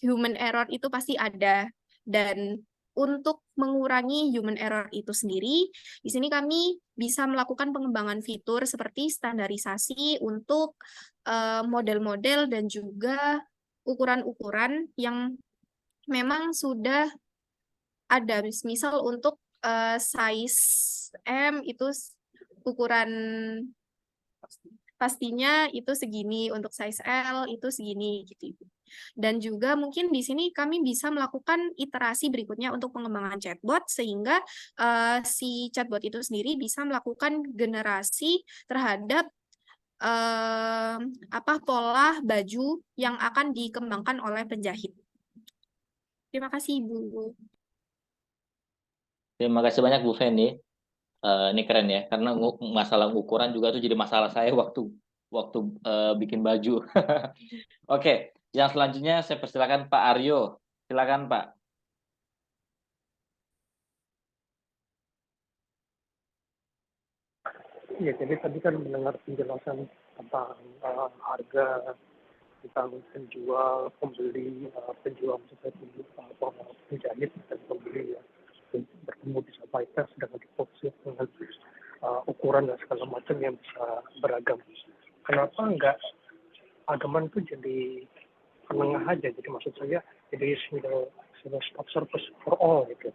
human error itu pasti ada, dan untuk mengurangi human error itu sendiri, di sini kami bisa melakukan pengembangan fitur seperti standarisasi untuk model-model dan juga ukuran-ukuran yang memang sudah ada. Misal untuk size M itu ukuran pastinya itu segini, untuk size L itu segini gitu. Dan juga mungkin di sini kami bisa melakukan iterasi berikutnya untuk pengembangan chatbot sehingga si chatbot itu sendiri bisa melakukan generasi terhadap pola baju yang akan dikembangkan oleh penjahit. Terima kasih, Ibu. Terima kasih banyak Bu Feni. Ini keren ya, karena masalah ukuran juga tuh jadi masalah saya waktu waktu bikin baju. Oke, yang selanjutnya saya persilakan Pak Aryo. Silakan Pak. Iya, jadi tadi kan mendengar penjelasan tentang harga, tentang penjual, pembeli, penjual maksudnya penjahit dan pembeli ya, bertemu disampaikan sedang difokus dengan ukuran dan segala macam yang bisa beragam. Kenapa enggak Ageman itu jadi penengah aja? Jadi maksud saya jadi single stop service for all gitu.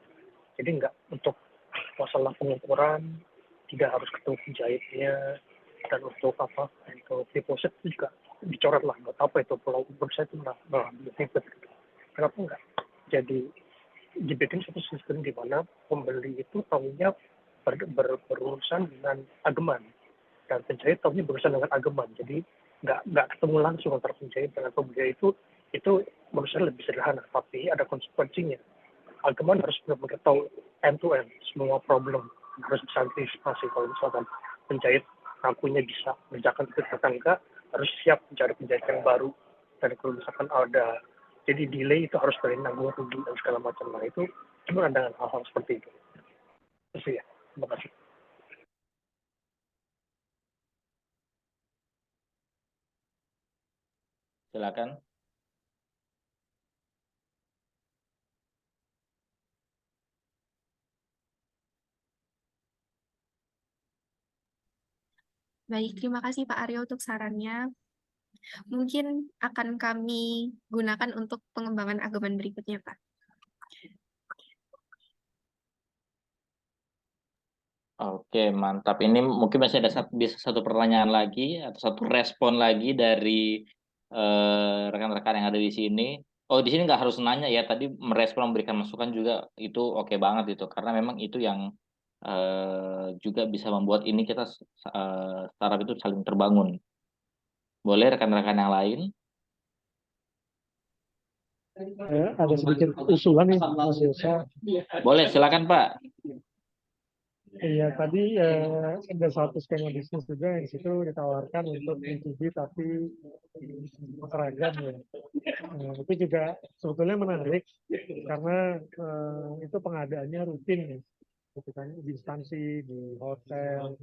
Jadi enggak untuk masalah pengukuran tidak harus ketemu penjahitnya, dan untuk deposit itu juga dicoret lah, nggak apa itu kalau menurut saya itu malah ribet gitu. Kenapa enggak jadi dibikin satu sistem di mana pembeli itu tahunya berurusan dengan Ageman dan penjahit tahunya berurusan dengan Ageman, jadi nggak ketemu langsung antara penjahit dengan pembeli. Itu menurut saya lebih sederhana, tapi ada konsekuensinya. Ageman harus benar-benar tahu end to end semua problem, harus bisa antisipasi kalau misalkan penjahit ngakunya bisa mengerjakan itu atau enggak, harus siap mencari penjahit yang baru. Dan kalau misalkan ada jadi delay, itu harus dari nanggung rugi dan segala macam. Nah itu cuma ada hal-hal seperti itu. Terus ya, terima kasih. Silakan. Baik, terima kasih Pak Aryo untuk sarannya. Mungkin akan kami gunakan untuk pengembangan Ageman berikutnya, Pak. Oke, mantap. Ini mungkin masih ada satu pertanyaan lagi atau satu respon lagi dari rekan-rekan yang ada di sini. Oh, di sini nggak harus nanya ya. Tadi merespon, memberikan masukan juga itu oke banget itu. Karena memang itu yang juga bisa membuat ini kita startup itu saling terbangun. Boleh rekan-rekan yang lain? Ada sedikit usulan nih Mas Yosa. Boleh, silakan Pak. Iya, tadi ada satu skema bisnis juga yang situ ditawarkan untuk B2B tapi seragam ya. Itu juga sebetulnya menarik karena itu pengadaannya rutin ya. Gitu kan, di instansi, di hotel,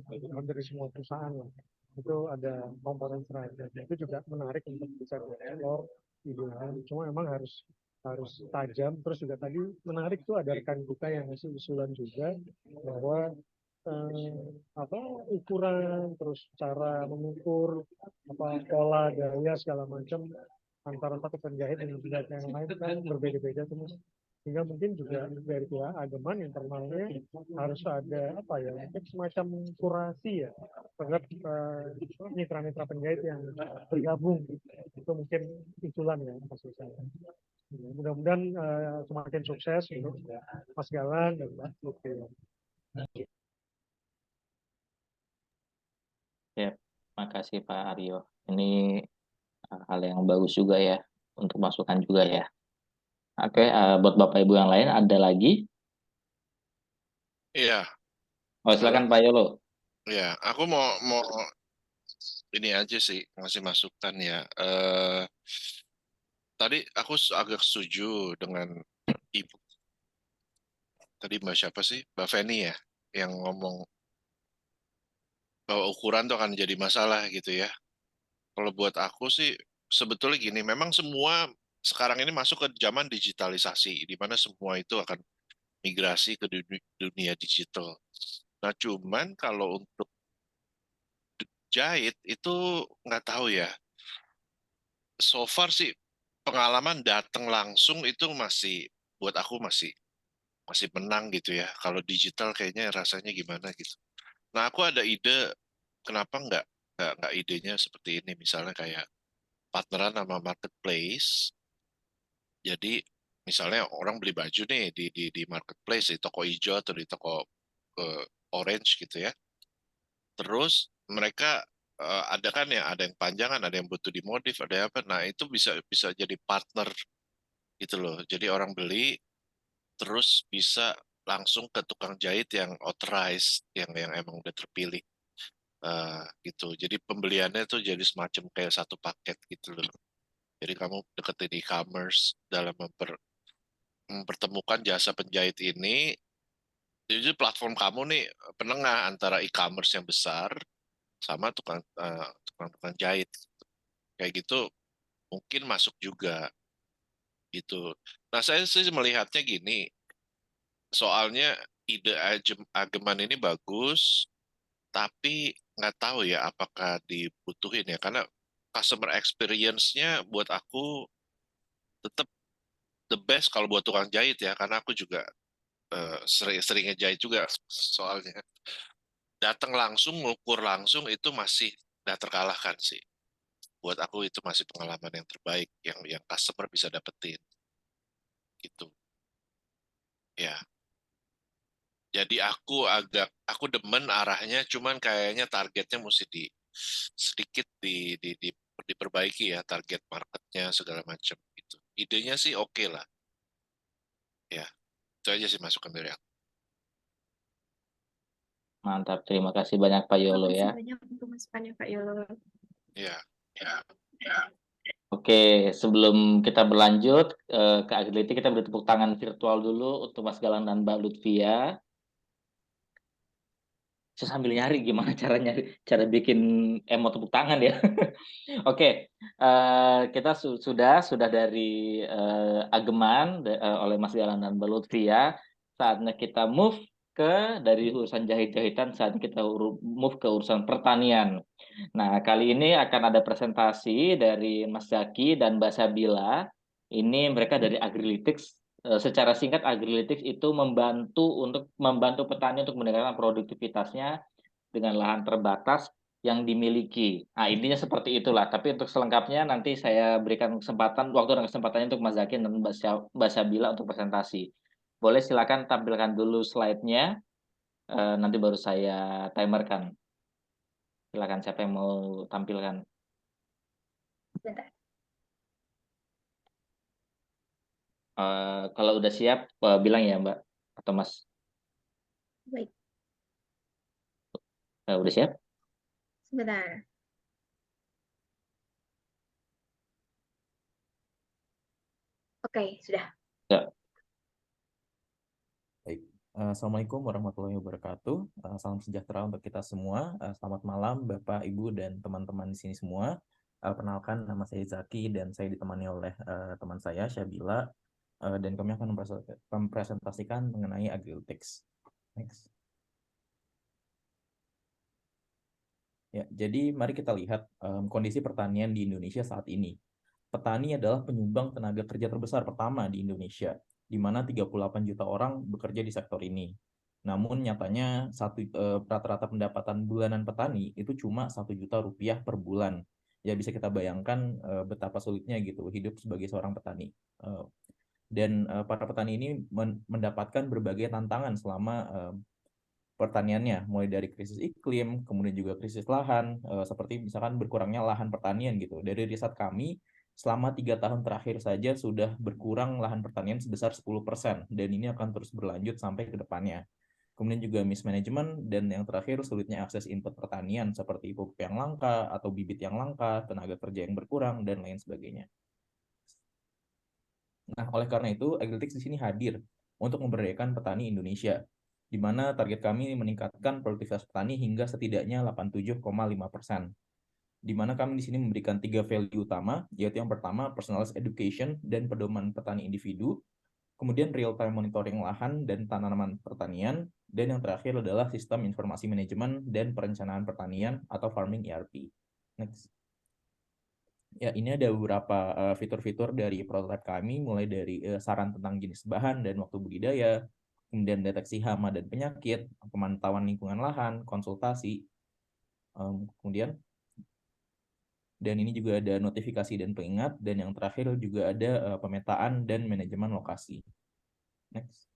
dari semua perusahaan lah. Itu ada komponen seragam. Itu juga menarik untuk bisa dieksplor idealnya. Cuma memang harus harus tajam. Terus juga tadi menarik tuh ada rekan kita yang ngasih usulan juga bahwa apa ukuran terus cara mengukur apa pola gaya segala macam antara satu penjahit dengan penjahit yang lain kan berbeda-beda tuh Mas. Sehingga mungkin juga dari pihak Ageman internalnya harus ada apa ya mungkin semacam kurasi ya terhadap mitra-mitra penjahit yang bergabung. Itu mungkin usulan ya maksud saya. Mudah-mudahan semakin sukses untuk Mas Galang dan Mbak Lutfi. Ya, makasih Pak Aryo. Ini hal yang bagus juga ya untuk masukan juga ya. Oke, buat Bapak Ibu yang lain ada lagi? Iya, Oh, silakan Pak Yolo. ya, aku mau ini aja sih ngasih masukan ya. Tadi aku agak setuju dengan Ibu. Tadi Mbak siapa sih? Mbak Feni ya, yang ngomong bahwa ukuran tuh akan jadi masalah gitu ya. Kalau buat aku sih sebetulnya gini, memang semua sekarang ini masuk ke zaman digitalisasi, di mana semua itu akan migrasi ke dunia digital. Nah, cuman kalau untuk jahit itu nggak tahu ya. So far sih pengalaman datang langsung itu masih buat aku masih menang gitu ya. Kalau digital kayaknya rasanya gimana gitu. Nah, aku ada ide kenapa nggak idenya seperti ini, misalnya kayak partneran sama marketplace. Jadi misalnya orang beli baju nih di marketplace, di toko hijau atau di toko orange gitu ya. Terus mereka ada kan ya, ada yang panjangan, ada yang butuh dimodif, ada yang apa. Nah, itu bisa bisa jadi partner gitu loh. Jadi orang beli terus bisa langsung ke tukang jahit yang authorized, yang emang udah terpilih. Gitu. Jadi pembeliannya tuh jadi semacam kayak satu paket gitu loh. Jadi kamu deketin e-commerce dalam mempertemukan jasa penjahit ini. Jadi platform kamu nih penengah antara e-commerce yang besar sama tukang jahit. Kayak gitu mungkin masuk juga gitu. Nah, saya sih melihatnya gini, soalnya ide Ageman ini bagus, tapi nggak tahu ya apakah dibutuhin ya, karena customer experience-nya buat aku tetap the best kalau buat tukang jahit ya, karena aku juga sering ngejahit juga soalnya. Datang langsung, ngukur langsung itu masih nggak terkalahkan sih. Buat aku itu masih pengalaman yang terbaik yang customer bisa dapetin gitu. Ya. Jadi aku demen arahnya, cuman kayaknya targetnya mesti sedikit diperbaiki ya, target marketnya segala macam gitu. Idenya sih oke lah. Ya, itu aja sih masukan dari aku. Mantap, terima kasih banyak Pak Terima Yolo kasih ya. banyak untuk masukannya Pak Yolo. Ya, Oke, sebelum kita berlanjut ke Agility, kita beri tepuk tangan virtual dulu untuk Mas Galang dan Mbak Lutfia. Saya sambil nyari gimana cara bikin emot tepuk tangan ya. Oke, kita sudah dari Ageman oleh Mas Galang dan Mbak Lutfia. Saatnya kita move dari urusan jahit-jahitan, saatnya kita move ke urusan pertanian. Nah, kali ini akan ada presentasi dari Mas Zaki dan Mbak Sabila. Ini mereka dari Agrilytics. Secara singkat, Agrilytics itu membantu petani untuk meningkatkan produktivitasnya dengan lahan terbatas yang dimiliki. Nah, intinya seperti itulah. Tapi untuk selengkapnya nanti saya berikan waktu dan kesempatannya untuk Mas Zaki dan Mbak Sabila untuk presentasi. Boleh silakan tampilkan dulu slide-nya, nanti baru saya timerkan. Silakan siapa yang mau tampilkan. Bentar. Kalau udah siap, bilang ya Mbak atau Mas. Baik, Udah siap? sebentar. Oke, sudah. Ya. Baik. Assalamualaikum warahmatullahi wabarakatuh. Salam sejahtera untuk kita semua. Selamat malam Bapak, Ibu, dan teman-teman di sini semua. Perkenalkan, nama saya Zaki dan saya ditemani oleh teman saya, Syabila. dan kami akan mempresentasikan mengenai Agiltics. Next. Ya, jadi mari kita lihat kondisi pertanian di Indonesia saat ini. Petani adalah penyumbang tenaga kerja terbesar pertama di Indonesia, di mana 38 juta orang bekerja di sektor ini. Namun nyatanya rata-rata pendapatan bulanan petani itu cuma 1 juta rupiah per bulan. Ya bisa kita bayangkan betapa sulitnya gitu hidup sebagai seorang petani. Dan para petani ini mendapatkan berbagai tantangan selama pertaniannya, mulai dari krisis iklim, kemudian juga krisis lahan, seperti misalkan berkurangnya lahan pertanian gitu. Dari riset kami, selama 3 tahun terakhir saja sudah berkurang lahan pertanian sebesar 10%, dan ini akan terus berlanjut sampai ke depannya. Kemudian juga mismanagement, dan yang terakhir sulitnya akses input pertanian seperti pupuk yang langka atau bibit yang langka, tenaga kerja yang berkurang, dan lain sebagainya. Nah, oleh karena itu, Agiltics di sini hadir untuk memberdayakan petani Indonesia, di mana target kami meningkatkan produktivitas petani hingga setidaknya 87,5%. Di mana kami di sini memberikan 3 value utama, yaitu yang pertama personalized education dan pedoman petani individu, kemudian real-time monitoring lahan dan tanaman pertanian, dan yang terakhir adalah sistem informasi manajemen dan perencanaan pertanian atau farming ERP. Next. Ya, ini ada beberapa fitur-fitur dari prototipe kami, mulai dari saran tentang jenis bahan dan waktu budidaya, kemudian deteksi hama dan penyakit, pemantauan lingkungan lahan, konsultasi, kemudian dan ini juga ada notifikasi dan pengingat, dan yang terakhir juga ada pemetaan dan manajemen lokasi. Next.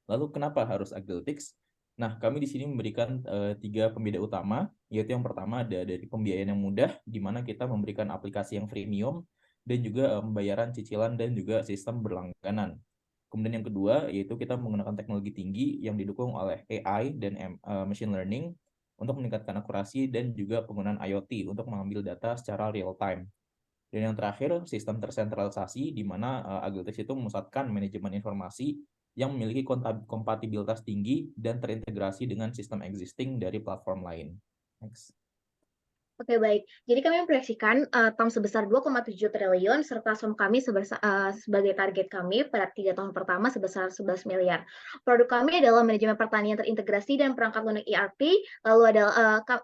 Lalu kenapa harus Agiltics? Nah, kami di sini memberikan 3 pembeda utama, yaitu yang pertama ada dari pembiayaan yang mudah, di mana kita memberikan aplikasi yang freemium, dan juga pembayaran cicilan dan juga sistem berlangganan. Kemudian yang kedua, yaitu kita menggunakan teknologi tinggi yang didukung oleh AI dan machine learning untuk meningkatkan akurasi dan juga penggunaan IoT untuk mengambil data secara real time. Dan yang terakhir, sistem tersentralisasi, di mana Agiltics itu memusatkan manajemen informasi yang memiliki kompatibilitas tinggi dan terintegrasi dengan sistem existing dari platform lain. Next. Oke, baik. Jadi kami memproyeksikan TAM sebesar 2,7 triliun serta SOM kami sebagai target kami pada 3 tahun pertama sebesar 11 miliar. Produk kami adalah manajemen pertanian terintegrasi dan perangkat lunak ERP, lalu ada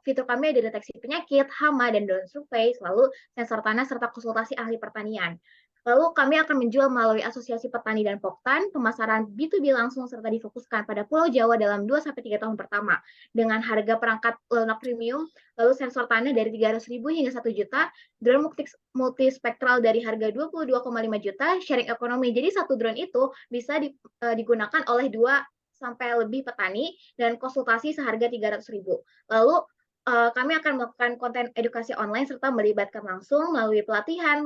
fitur kami ada deteksi penyakit, hama, dan drone survei, lalu sensor tanah serta konsultasi ahli pertanian. Lalu kami akan menjual melalui Asosiasi Petani dan Poktan, pemasaran B2B langsung serta difokuskan pada Pulau Jawa dalam 2-3 tahun pertama dengan harga perangkat lunak premium, lalu sensor tanah dari 300.000 hingga 1 juta, drone multispektral dari harga 22,5 juta, sharing ekonomi. Jadi satu drone itu bisa digunakan oleh 2 sampai lebih petani dan konsultasi seharga 300.000. Lalu kami akan melakukan konten edukasi online serta melibatkan langsung melalui pelatihan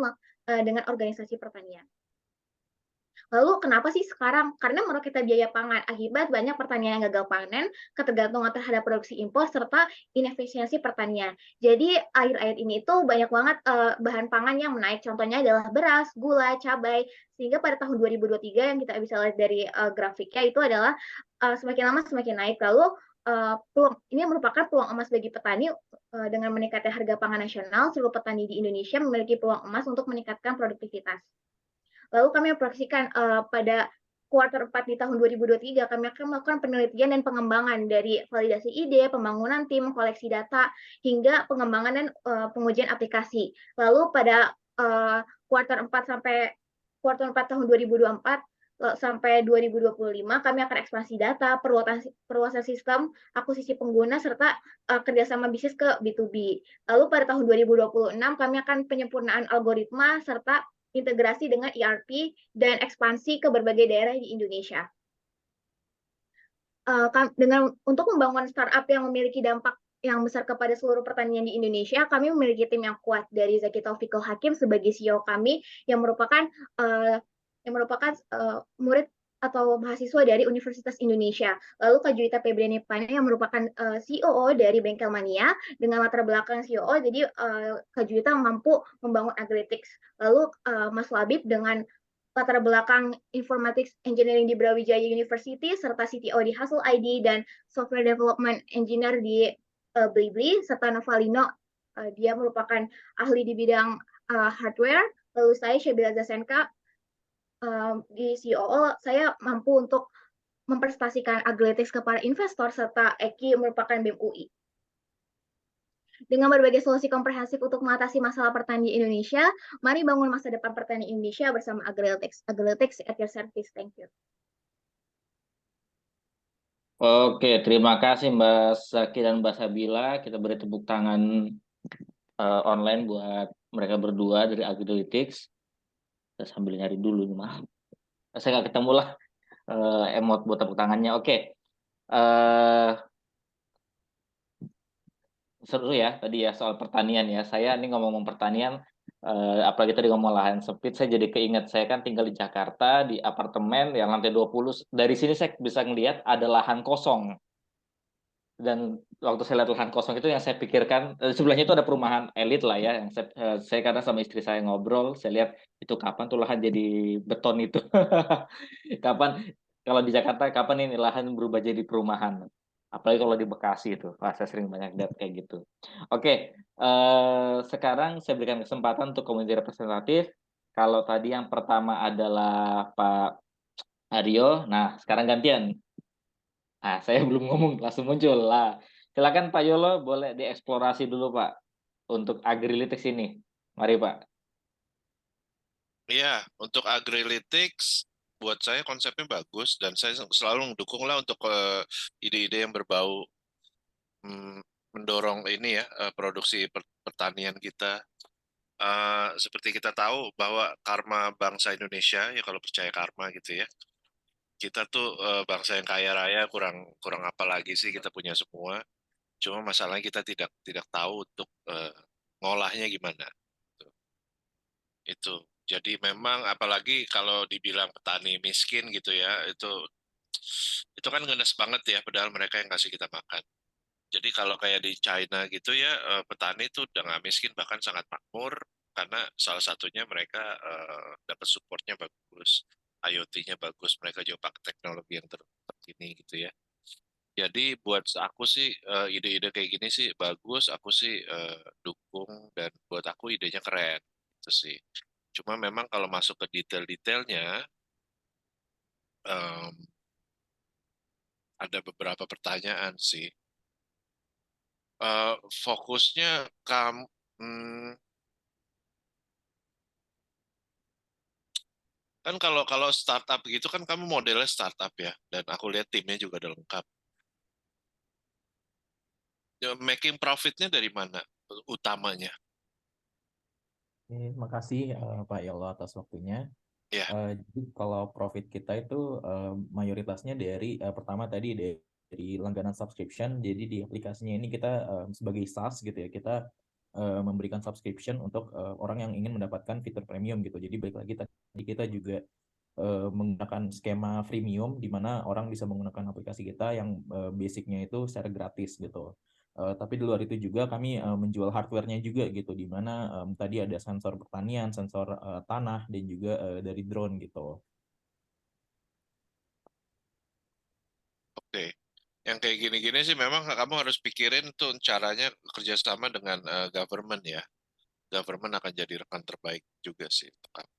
dengan organisasi pertanian. Lalu kenapa sih sekarang? Karena menurut kita biaya pangan akibat banyak pertanian yang gagal panen, ketergantungan terhadap produksi impor, serta inefisiensi pertanian. Jadi akhir-akhir ini itu banyak banget bahan pangan yang menaik. Contohnya adalah beras, gula, cabai. Sehingga pada tahun 2023 yang kita bisa lihat dari grafiknya itu adalah semakin lama semakin naik. Lalu ini merupakan peluang emas bagi petani dengan meningkatnya harga pangan nasional. Seluruh petani di Indonesia memiliki peluang emas untuk meningkatkan produktivitas. Lalu kami memproyeksikan pada kuartal 4 di tahun 2023 kami akan melakukan penelitian dan pengembangan dari validasi ide, pembangunan tim, koleksi data, hingga pengembangan dan pengujian aplikasi. Lalu pada kuartal 4 tahun 2024 sampai 2025 kami akan ekspansi data, perluasan sistem, akuisisi pengguna, serta kerjasama bisnis ke B2B. Lalu pada tahun 2026 kami akan penyempurnaan algoritma serta integrasi dengan ERP dan ekspansi ke berbagai daerah di Indonesia. Untuk membangun startup yang memiliki dampak yang besar kepada seluruh pertanian di Indonesia, kami memiliki tim yang kuat dari Zaki Taufikul Hakim sebagai CEO kami yang merupakan murid atau mahasiswa dari Universitas Indonesia. Lalu Kak Juwita Febriani Pane yang merupakan COO dari Bengkel Mania dengan latar belakang COO, jadi Kak Juwita mampu membangun Agiltics. Lalu Mas Labib dengan latar belakang Informatics Engineering di Brawijaya University serta CTO di Hustle ID dan Software Development Engineer di Blibli, serta Novalino dia merupakan ahli di bidang hardware. Lalu saya Syabila Zasenka di COO saya mampu untuk mempresentasikan Agrilytics kepada investor serta Eki merupakan BEM UI. Dengan berbagai solusi komprehensif untuk mengatasi masalah pertanian di Indonesia, mari bangun masa depan pertanian Indonesia bersama Agrilytics. Agrilytics at your service. Thank you. Oke, terima kasih Mbak Zaki dan Mbak Sabila. Kita beri tepuk tangan online buat mereka berdua dari Agrilytics. Saya sambil nyari dulu nih, maaf. Saya nggak ketemu lah emot buat tepuk tangannya. Oke. Seru ya tadi ya soal pertanian ya. Saya ini ngomong pertanian, apalagi tadi ngomong lahan sempit, saya jadi keinget saya kan tinggal di Jakarta di apartemen yang lantai 20. Dari sini saya bisa ngelihat ada lahan kosong. Dan waktu saya lihat lahan kosong itu yang saya pikirkan, sebelahnya itu ada perumahan elit lah ya. Yang saya karena sama istri saya ngobrol, saya lihat itu kapan tuh lahan jadi beton itu. Kapan kalau di Jakarta kapan ini lahan berubah jadi perumahan. Apalagi kalau di Bekasi itu. Wah, saya sering banyak lihat kayak gitu. Oke, sekarang saya berikan kesempatan untuk komite representatif. Kalau tadi yang pertama adalah Pak Aryo, nah sekarang gantian. Nah, saya belum ngomong, langsung muncul lah. Silakan Pak Yolo, boleh dieksplorasi dulu Pak untuk Agrilytics ini. Mari Pak. Iya, untuk Agrilytics buat saya konsepnya bagus dan saya selalu mendukung lah untuk ide-ide yang berbau mendorong ini ya produksi pertanian kita. Seperti kita tahu bahwa karma bangsa Indonesia ya kalau percaya karma gitu ya, kita tuh bangsa yang kaya raya, kurang apa lagi sih, kita punya semua. Cuma masalahnya kita tidak tahu untuk ngolahnya gimana. Itu. Jadi memang apalagi kalau dibilang petani miskin gitu ya, itu kan ngenes banget ya, padahal mereka yang kasih kita makan. Jadi kalau kayak di China gitu ya, petani itu udah nggak miskin, bahkan sangat makmur, karena salah satunya mereka dapat supportnya bagus, IoT-nya bagus, mereka juga pakai teknologi yang terkini gitu ya. Jadi buat aku sih ide-ide kayak gini sih bagus, aku sih dukung, dan buat aku idenya keren itu sih. Cuma memang kalau masuk ke detail-detailnya em, ada beberapa pertanyaan sih. Fokusnya kamu kan kalau startup gitu kan kamu modelnya startup ya, dan aku lihat timnya juga udah lengkap. Ya, making profitnya dari mana utamanya? Oke, makasih Pak Yolo atas waktunya. Ya, Jadi kalau profit kita itu mayoritasnya dari pertama tadi dari langganan subscription. Jadi di aplikasinya ini kita sebagai SaaS gitu ya, kita memberikan subscription untuk orang yang ingin mendapatkan fitur premium gitu. Jadi balik lagi tadi kita juga menggunakan skema freemium di mana orang bisa menggunakan aplikasi kita yang basicnya itu secara gratis gitu. Tapi di luar itu juga kami menjual hardware-nya juga gitu, di mana tadi ada sensor pertanian, sensor tanah, dan juga dari drone gitu. oke. Yang kayak gini-gini sih memang kamu harus pikirin tuh caranya kerjasama dengan government ya. Government akan jadi rekan terbaik juga sih untuk kamu.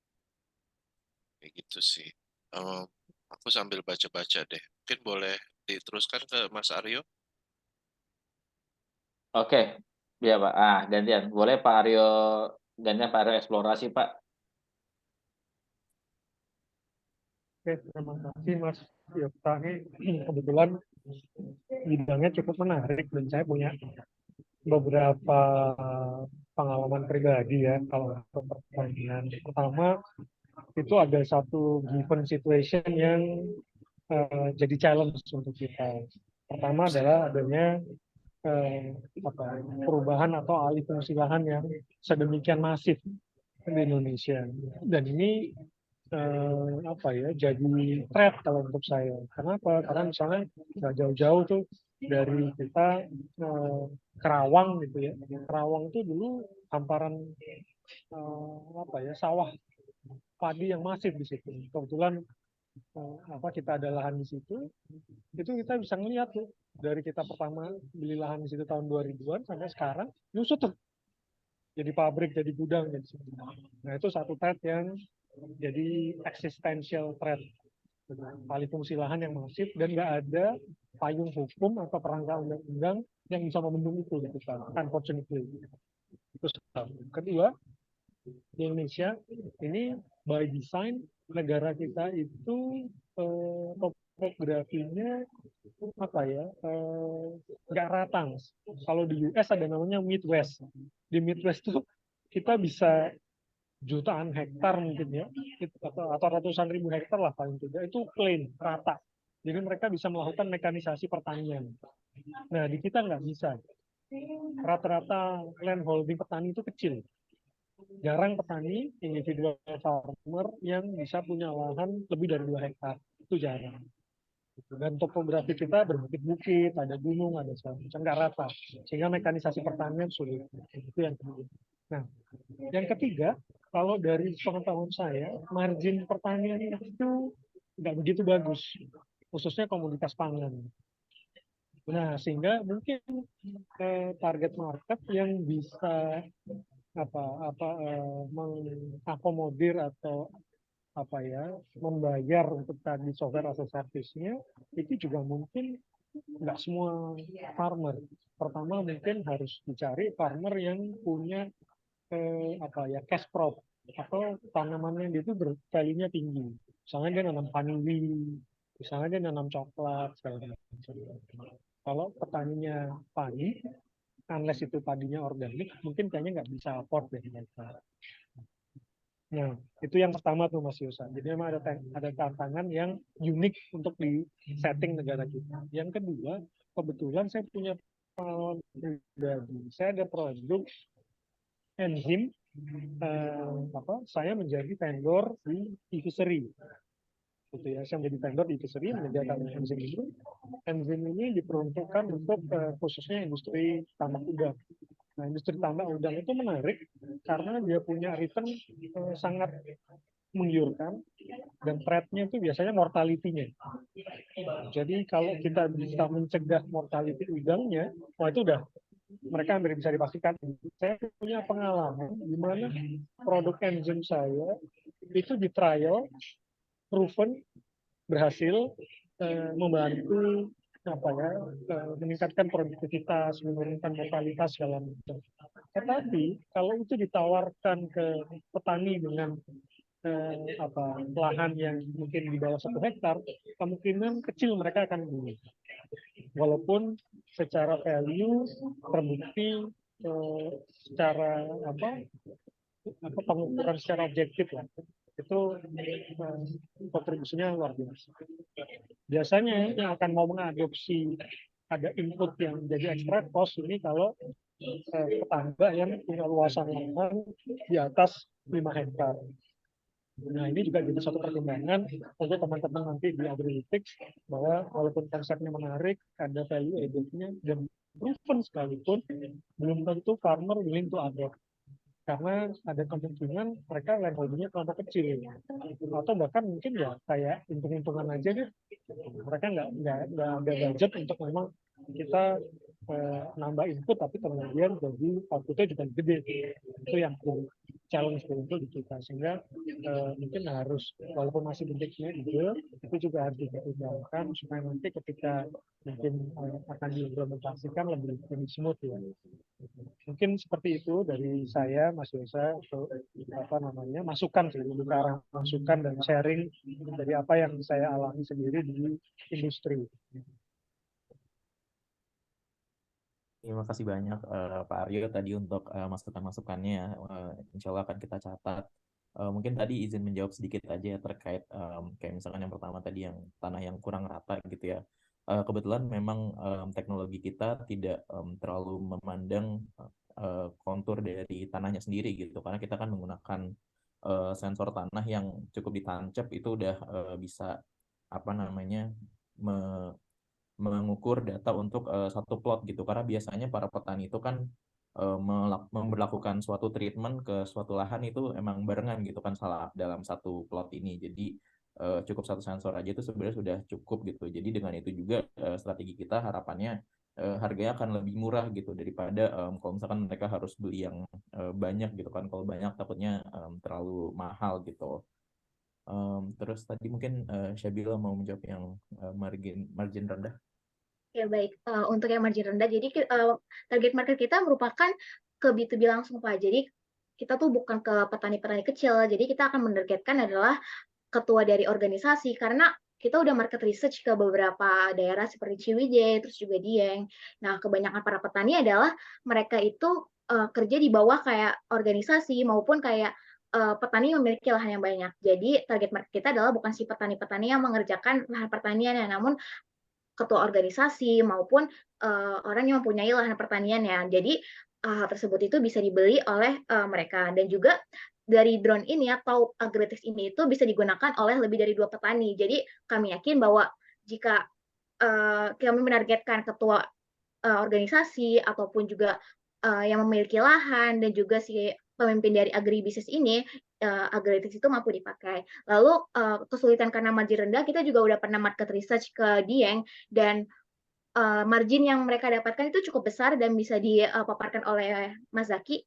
Kayak gitu sih. Em, aku sambil baca-baca deh. Mungkin boleh diteruskan ke Mas Aryo. Oke, ya Pak. Gantian. Boleh Pak Aryo, gantian Pak Aryo eksplorasi Pak. Oke, terima kasih Mas Yopta. Ini kebetulan bidangnya cukup menarik dan saya punya beberapa pengalaman pribadi ya kalau untuk pertanian. Pertama, itu ada satu given situation yang jadi challenge untuk kita. Pertama adalah adanya eh, perubahan atau alih fungsi lahan yang sedemikian masif di Indonesia. Dan ini jadi threat kalau untuk saya. Kenapa? Karena misalnya nggak jauh-jauh tuh dari kita Kerawang gitu ya. Kerawang itu dulu hamparan sawah padi yang masif di situ. Kebetulan kita ada lahan di situ, itu kita bisa ngeliat tuh dari kita pertama beli lahan di situ tahun 2000-an sampai sekarang nyusut tuh jadi pabrik, jadi gudang, jadi situ. Nah itu satu threat yang jadi existential threat, alih fungsi lahan yang masif, dan nggak ada payung hukum atau kerangka undang-undang yang bisa membendung itu gitu kan, unfortunately. Itu satu. Kedua, di Indonesia ini by design negara kita itu topografinya apa ya, nggak rata. Kalau di US ada namanya Midwest. Di Midwest tuh kita bisa jutaan hektar mungkin ya, atau ratusan ribu hektar lah paling tidak, itu plain, rata. Jadi mereka bisa melakukan mekanisasi pertanian. Nah, di kita nggak bisa. Rata-rata land holding petani itu kecil. Jarang petani, individual farmer yang bisa punya lahan lebih dari 2 hektar. Itu jarang. Dan topografi kita berbukit-bukit, ada gunung, ada segala macam, nggak rata. Sehingga mekanisasi pertanian sulit. Itu yang kedua. Nah, yang ketiga, kalau dari pengetahuan saya, margin pertanian itu nggak begitu bagus, khususnya komoditas pangan. Nah, sehingga mungkin target market yang bisa mengakomodir atau membayar untuk tadi software as a service-nya itu juga mungkin nggak semua farmer. Pertama mungkin harus dicari farmer yang punya cash crop atau tanamannya itu value-nya tinggi. Misalnya dia nanam vanili, misalnya dia nanam coklat, segala macam. Kalau petaninya padi, unless itu padinya organik, mungkin kayaknya nggak bisa afford deh mereka. Nah, itu yang pertama tuh Mas Yosa. Jadi memang ada tantangan yang unik untuk di setting negara kita. Yang kedua, kebetulan saya punya pengalaman pribadi. Saya ada produk enzim, saya menjadi vendor di e-fishery. Gitu ya, saya menjadi vendor di e-fishery, menyediakan enzim itu. Enzim ini diperuntukkan untuk khususnya industri tambak udang. Nah, industri tambak udang itu menarik karena dia punya return sangat menggiurkan, dan threat-nya itu biasanya mortality-nya. Jadi kalau kita bisa mencegah mortality udangnya, wah itu udah mereka hampir bisa dipastikan. Saya punya pengalaman di mana produk enzim saya itu di trial proven berhasil membantu meningkatkan produktivitas, menurunkan mortalitas segala macam. Tetapi kalau itu ditawarkan ke petani dengan lahan yang mungkin di bawah 1 hektar, kemungkinan kecil mereka akan beli. Walaupun secara value terbukti secara pengukuran secara objektif lah, itu kontribusinya luar biasa. Biasanya yang akan mau mengadopsi ada input yang jadi extra cost ini kalau petambak yang punya luasan lahan di atas 5 hektar. Nah, ini juga jadi satu pertimbangan untuk teman-teman nanti di Agrilytics, bahwa walaupun konsepnya menarik, ada value added-nya, dan proven sekalipun, belum tentu farmer willing to adopt. Karena ada kemungkinan mereka land holding-nya kelompok kecil, atau bahkan mungkin ya kayak hitung-hitungan aja deh, mereka nggak ada budget untuk memang kita nambah input tapi kemudian jadi outputnya juga gede. Itu yang challenge untuk di kita, sehingga mungkin harus, walaupun masih bentuknya ide, itu juga harus dipertimbangkan supaya nanti ketika mungkin akan diimplementasikan lebih smooth ya. Mungkin seperti itu dari saya, Mas Yosa, untuk masukan sih, lebih ke arah masukan dan sharing dari apa yang saya alami sendiri di industri. Terima kasih banyak Pak Aryo tadi untuk masukan-masukannya. Insya Allah akan kita catat. Mungkin tadi izin menjawab sedikit aja terkait kayak misalkan yang pertama tadi yang tanah yang kurang rata gitu ya. Kebetulan memang teknologi kita tidak terlalu memandang kontur dari tanahnya sendiri gitu, karena kita kan menggunakan sensor tanah yang cukup ditancap, itu udah bisa mengukur data untuk satu plot gitu, karena biasanya para petani itu kan memberlakukan suatu treatment ke suatu lahan itu emang barengan gitu kan salah dalam satu plot ini. Jadi cukup satu sensor aja itu sebenarnya sudah cukup gitu. Jadi dengan itu juga strategi kita harapannya harganya akan lebih murah gitu daripada kalau misalkan mereka harus beli yang banyak gitu kan. Kalau banyak takutnya terlalu mahal gitu. Terus tadi mungkin Syabila mau menjawab yang margin rendah. Ya baik, untuk yang margin rendah, jadi target market kita merupakan ke B2B langsung Pak. Jadi kita tuh bukan ke petani-petani kecil, jadi kita akan menargetkan adalah ketua dari organisasi, karena kita udah market research ke beberapa daerah seperti Ciwidey, terus juga Dieng. Nah, kebanyakan para petani adalah mereka itu kerja di bawah kayak organisasi maupun kayak petani yang memiliki lahan yang banyak. Jadi target market kita adalah bukan si petani-petani yang mengerjakan lahan pertanian, namun ketua organisasi maupun orang yang mempunyai lahan pertanian ya. Jadi hal tersebut itu bisa dibeli oleh mereka, dan juga dari drone ini atau agrotech ini itu bisa digunakan oleh lebih dari 2 petani. Jadi kami yakin bahwa jika kami menargetkan ketua organisasi ataupun juga yang memiliki lahan dan juga si pemimpin dari agribisnis ini, agribisnis itu mampu dipakai. Lalu kesulitan karena margin rendah, kita juga udah pernah market research ke Dieng, dan margin yang mereka dapatkan itu cukup besar dan bisa dipaparkan oleh Mas Zaki.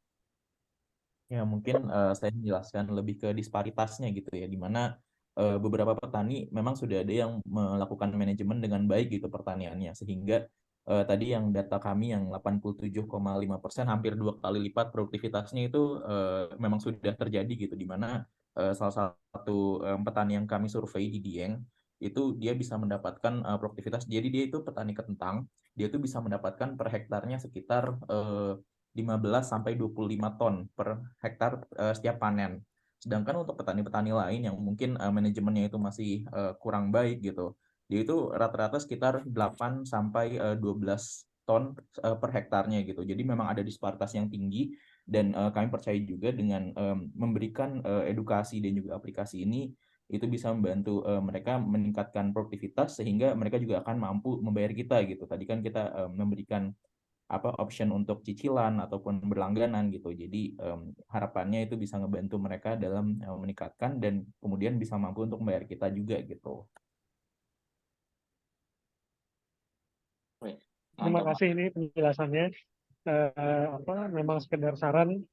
Ya, mungkin saya menjelaskan lebih ke disparitasnya gitu ya, di mana beberapa petani memang sudah ada yang melakukan manajemen dengan baik gitu pertaniannya, sehingga tadi yang data kami yang 87,5% hampir 2 kali lipat produktivitasnya itu memang sudah terjadi gitu, di mana salah satu petani yang kami survei di Dieng itu dia bisa mendapatkan produktivitas, jadi dia itu petani kentang, dia itu bisa mendapatkan per hektarnya sekitar 15 sampai 25 ton per hektar setiap panen. Sedangkan untuk petani-petani lain yang mungkin manajemennya itu masih kurang baik gitu, dia itu rata-rata sekitar 8 sampai 12 ton per hektarnya gitu. Jadi memang ada disparitas yang tinggi, dan kami percaya juga dengan memberikan edukasi dan juga aplikasi ini itu bisa membantu mereka meningkatkan produktivitas, sehingga mereka juga akan mampu membayar kita gitu. Tadi kan kita memberikan option untuk cicilan ataupun berlangganan gitu. Jadi harapannya itu bisa ngebantu mereka dalam meningkatkan dan kemudian bisa mampu untuk membayar kita juga gitu. Terima kasih ini penjelasannya. Memang sekedar saran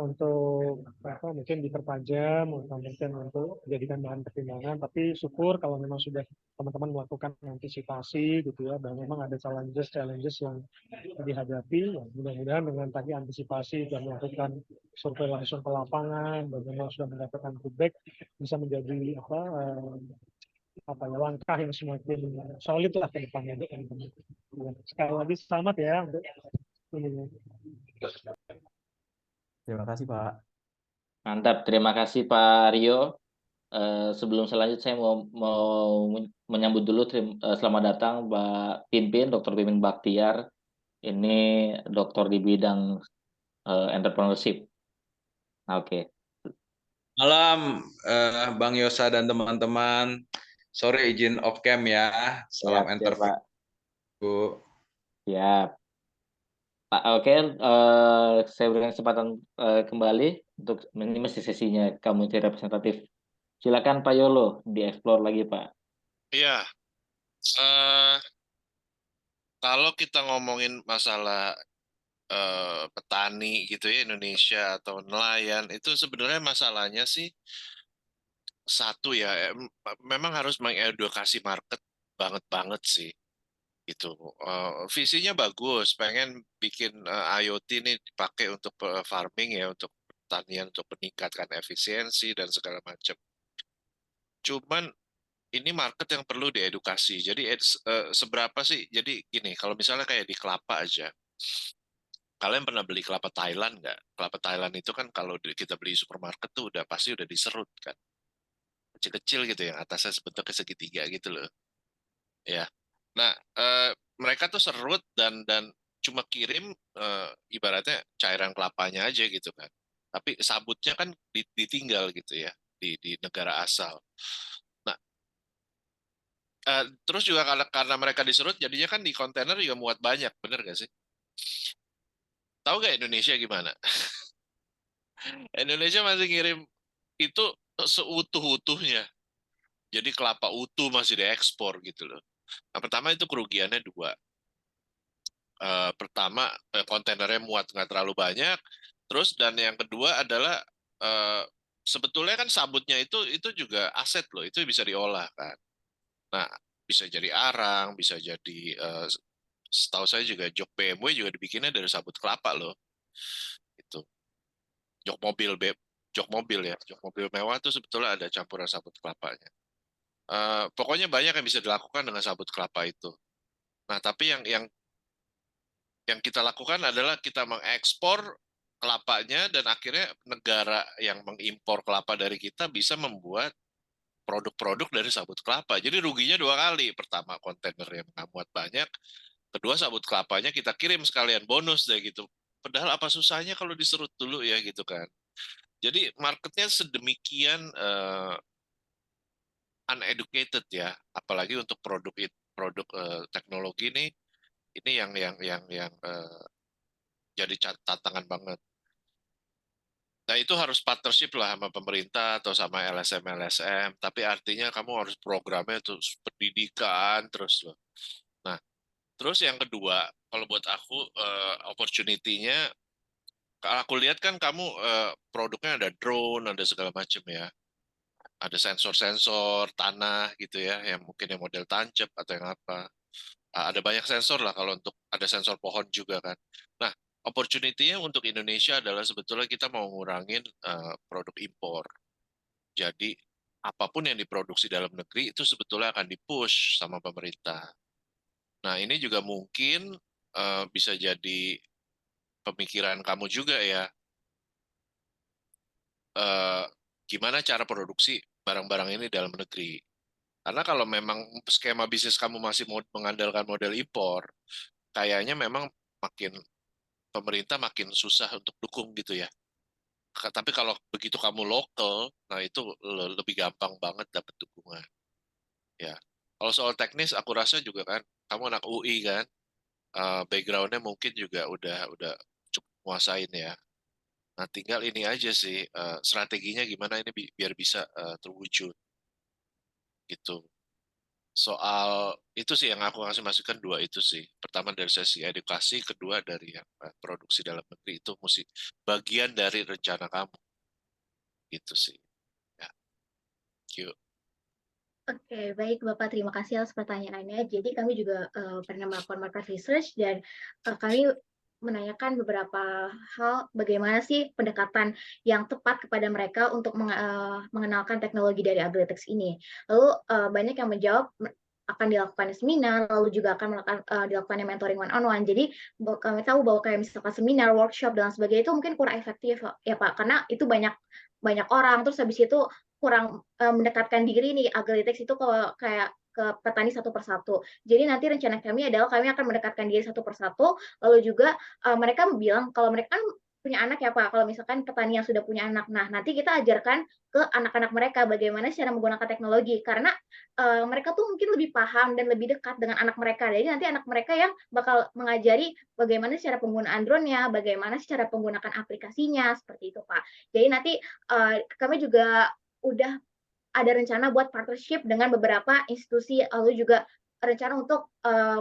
untuk mungkin diperpanjang atau mungkin untuk dijadikan bahan pertimbangan, tapi syukur kalau memang sudah teman-teman melakukan antisipasi gitu ya, dan memang ada challenges yang dihadapi. Ya, mudah-mudahan dengan tadi antisipasi dan melakukan survei langsung ke lapangan dan memang sudah mendapatkan feedback, bisa menjadi langkah yang semakin solid lah ke depannya. Sekali lagi selamat ya untuk ini. Terima kasih Pak. Mantap, terima kasih Pak Rio. Sebelum selanjutnya saya mau menyambut dulu selamat datang Mbak Pimpin, Dr. Pimpin Baktiar. Ini doktor di bidang entrepreneurship. Oke. Malam Bang Yosa dan teman-teman. Sore izin off cam ya. Salam Siap, interview. Pak. Siap. Pak, oke, saya berikan kesempatan kembali untuk ini mesti sesinya community representatif. Silakan Pak Yolo, dieksplor lagi Pak. Iya, kalau kita ngomongin masalah petani gitu ya Indonesia atau nelayan, itu sebenarnya masalahnya sih satu ya, memang harus mengedukasi market banget sih. Gitu. Visinya bagus, pengen bikin IoT ini dipakai untuk farming ya, untuk pertanian, untuk meningkatkan efisiensi dan segala macam. Cuman ini market yang perlu diedukasi. Jadi seberapa sih? Jadi gini, kalau misalnya kayak di kelapa aja, kalian pernah beli kelapa Thailand nggak? Kelapa Thailand itu kan kalau kita beli di supermarket tuh udah pasti udah diserut kan, kecil-kecil gitu yang atasnya bentuknya segitiga gitu loh. Ya. Nah, mereka tuh serut dan cuma kirim ibaratnya cairan kelapanya aja gitu kan. Tapi sabutnya kan ditinggal gitu ya di negara asal. Nah, terus juga karena mereka diserut jadinya kan di kontainer juga muat banyak, bener gak sih? Tahu gak Indonesia gimana? Indonesia masih ngirim itu seutuh-utuhnya. Jadi kelapa utuh masih diekspor gitu loh. Nah, pertama itu kerugiannya dua. Pertama kontainernya muat nggak terlalu banyak, terus dan yang kedua adalah sebetulnya kan sabutnya itu juga aset loh, itu bisa diolah kan. Nah, bisa jadi arang, bisa jadi setahu saya juga jok BMW juga dibikinnya dari sabut kelapa loh. Itu jok mobil jok mobil ya, jok mobil mewah tuh sebetulnya ada campuran sabut kelapanya. Pokoknya banyak yang bisa dilakukan dengan sabut kelapa itu. Nah, tapi yang kita lakukan adalah kita mengekspor kelapanya dan akhirnya negara yang mengimpor kelapa dari kita bisa membuat produk-produk dari sabut kelapa. Jadi ruginya dua kali. Pertama, kontainer yang muat banyak. Kedua, sabut kelapanya kita kirim sekalian bonus deh gitu. Padahal apa susahnya kalau diserut dulu ya gitu kan. Jadi marketnya sedemikian uneducated ya, apalagi untuk produk teknologi ini yang jadi tantangan banget. Nah, itu harus partnership lah sama pemerintah atau sama LSM. Tapi artinya kamu harus programnya terus pendidikan terus loh. Nah, terus yang kedua, kalau buat aku opportunity-nya, kalau aku lihat kan kamu produknya ada drone, ada segala macam ya. Ada sensor-sensor tanah gitu ya, yang mungkin yang model tancap atau yang apa. Ada banyak sensor lah kalau untuk ada sensor pohon juga kan. Nah, opportunity-nya untuk Indonesia adalah sebetulnya kita mau ngurangin produk impor. Jadi apapun yang diproduksi dalam negeri itu sebetulnya akan dipush sama pemerintah. Nah, ini juga mungkin bisa jadi pemikiran kamu juga ya. Gimana cara produksi barang-barang ini dalam negeri. Karena kalau memang skema bisnis kamu masih mengandalkan model impor, kayaknya memang makin pemerintah makin susah untuk dukung gitu ya. Tapi kalau begitu kamu lokal, nah itu lebih gampang banget dapat dukungan. Ya. Kalau soal teknis, aku rasa juga kan, kamu anak UI kan, background-nya mungkin juga udah cukup nguasain ya. Nah, tinggal ini aja sih, strateginya gimana ini biar bisa terwujud gitu. Soal itu sih yang aku kasih masukan dua itu sih. Pertama dari sesi edukasi, kedua dari yang produksi dalam negeri itu mesti bagian dari rencana kamu. Gitu sih. Ya, thank you. Oke, baik Bapak, terima kasih atas pertanyaannya. Jadi kami juga pernah melakukan market research dan kami menanyakan beberapa hal bagaimana sih pendekatan yang tepat kepada mereka untuk mengenalkan teknologi dari Agritix ini. Lalu banyak yang menjawab akan dilakukan seminar, lalu juga akan dilakukan mentoring one-on-one. Jadi kami tahu bahwa kayak misalkan seminar, workshop, dan sebagainya itu mungkin kurang efektif ya Pak, karena itu banyak orang, terus habis itu kurang mendekatkan diri nih Agritix itu kayak ke petani satu persatu. Jadi nanti rencana kami adalah kami akan mendekatkan diri satu persatu, lalu juga mereka bilang kalau mereka kan punya anak ya Pak, kalau misalkan petani yang sudah punya anak, nah nanti kita ajarkan ke anak-anak mereka bagaimana cara menggunakan teknologi, karena mereka tuh mungkin lebih paham dan lebih dekat dengan anak mereka. Jadi nanti anak mereka yang bakal mengajari bagaimana cara penggunaan drone-nya, bagaimana cara penggunaan aplikasinya, seperti itu Pak. Jadi nanti kami juga udah ada rencana buat partnership dengan beberapa institusi, lalu juga rencana untuk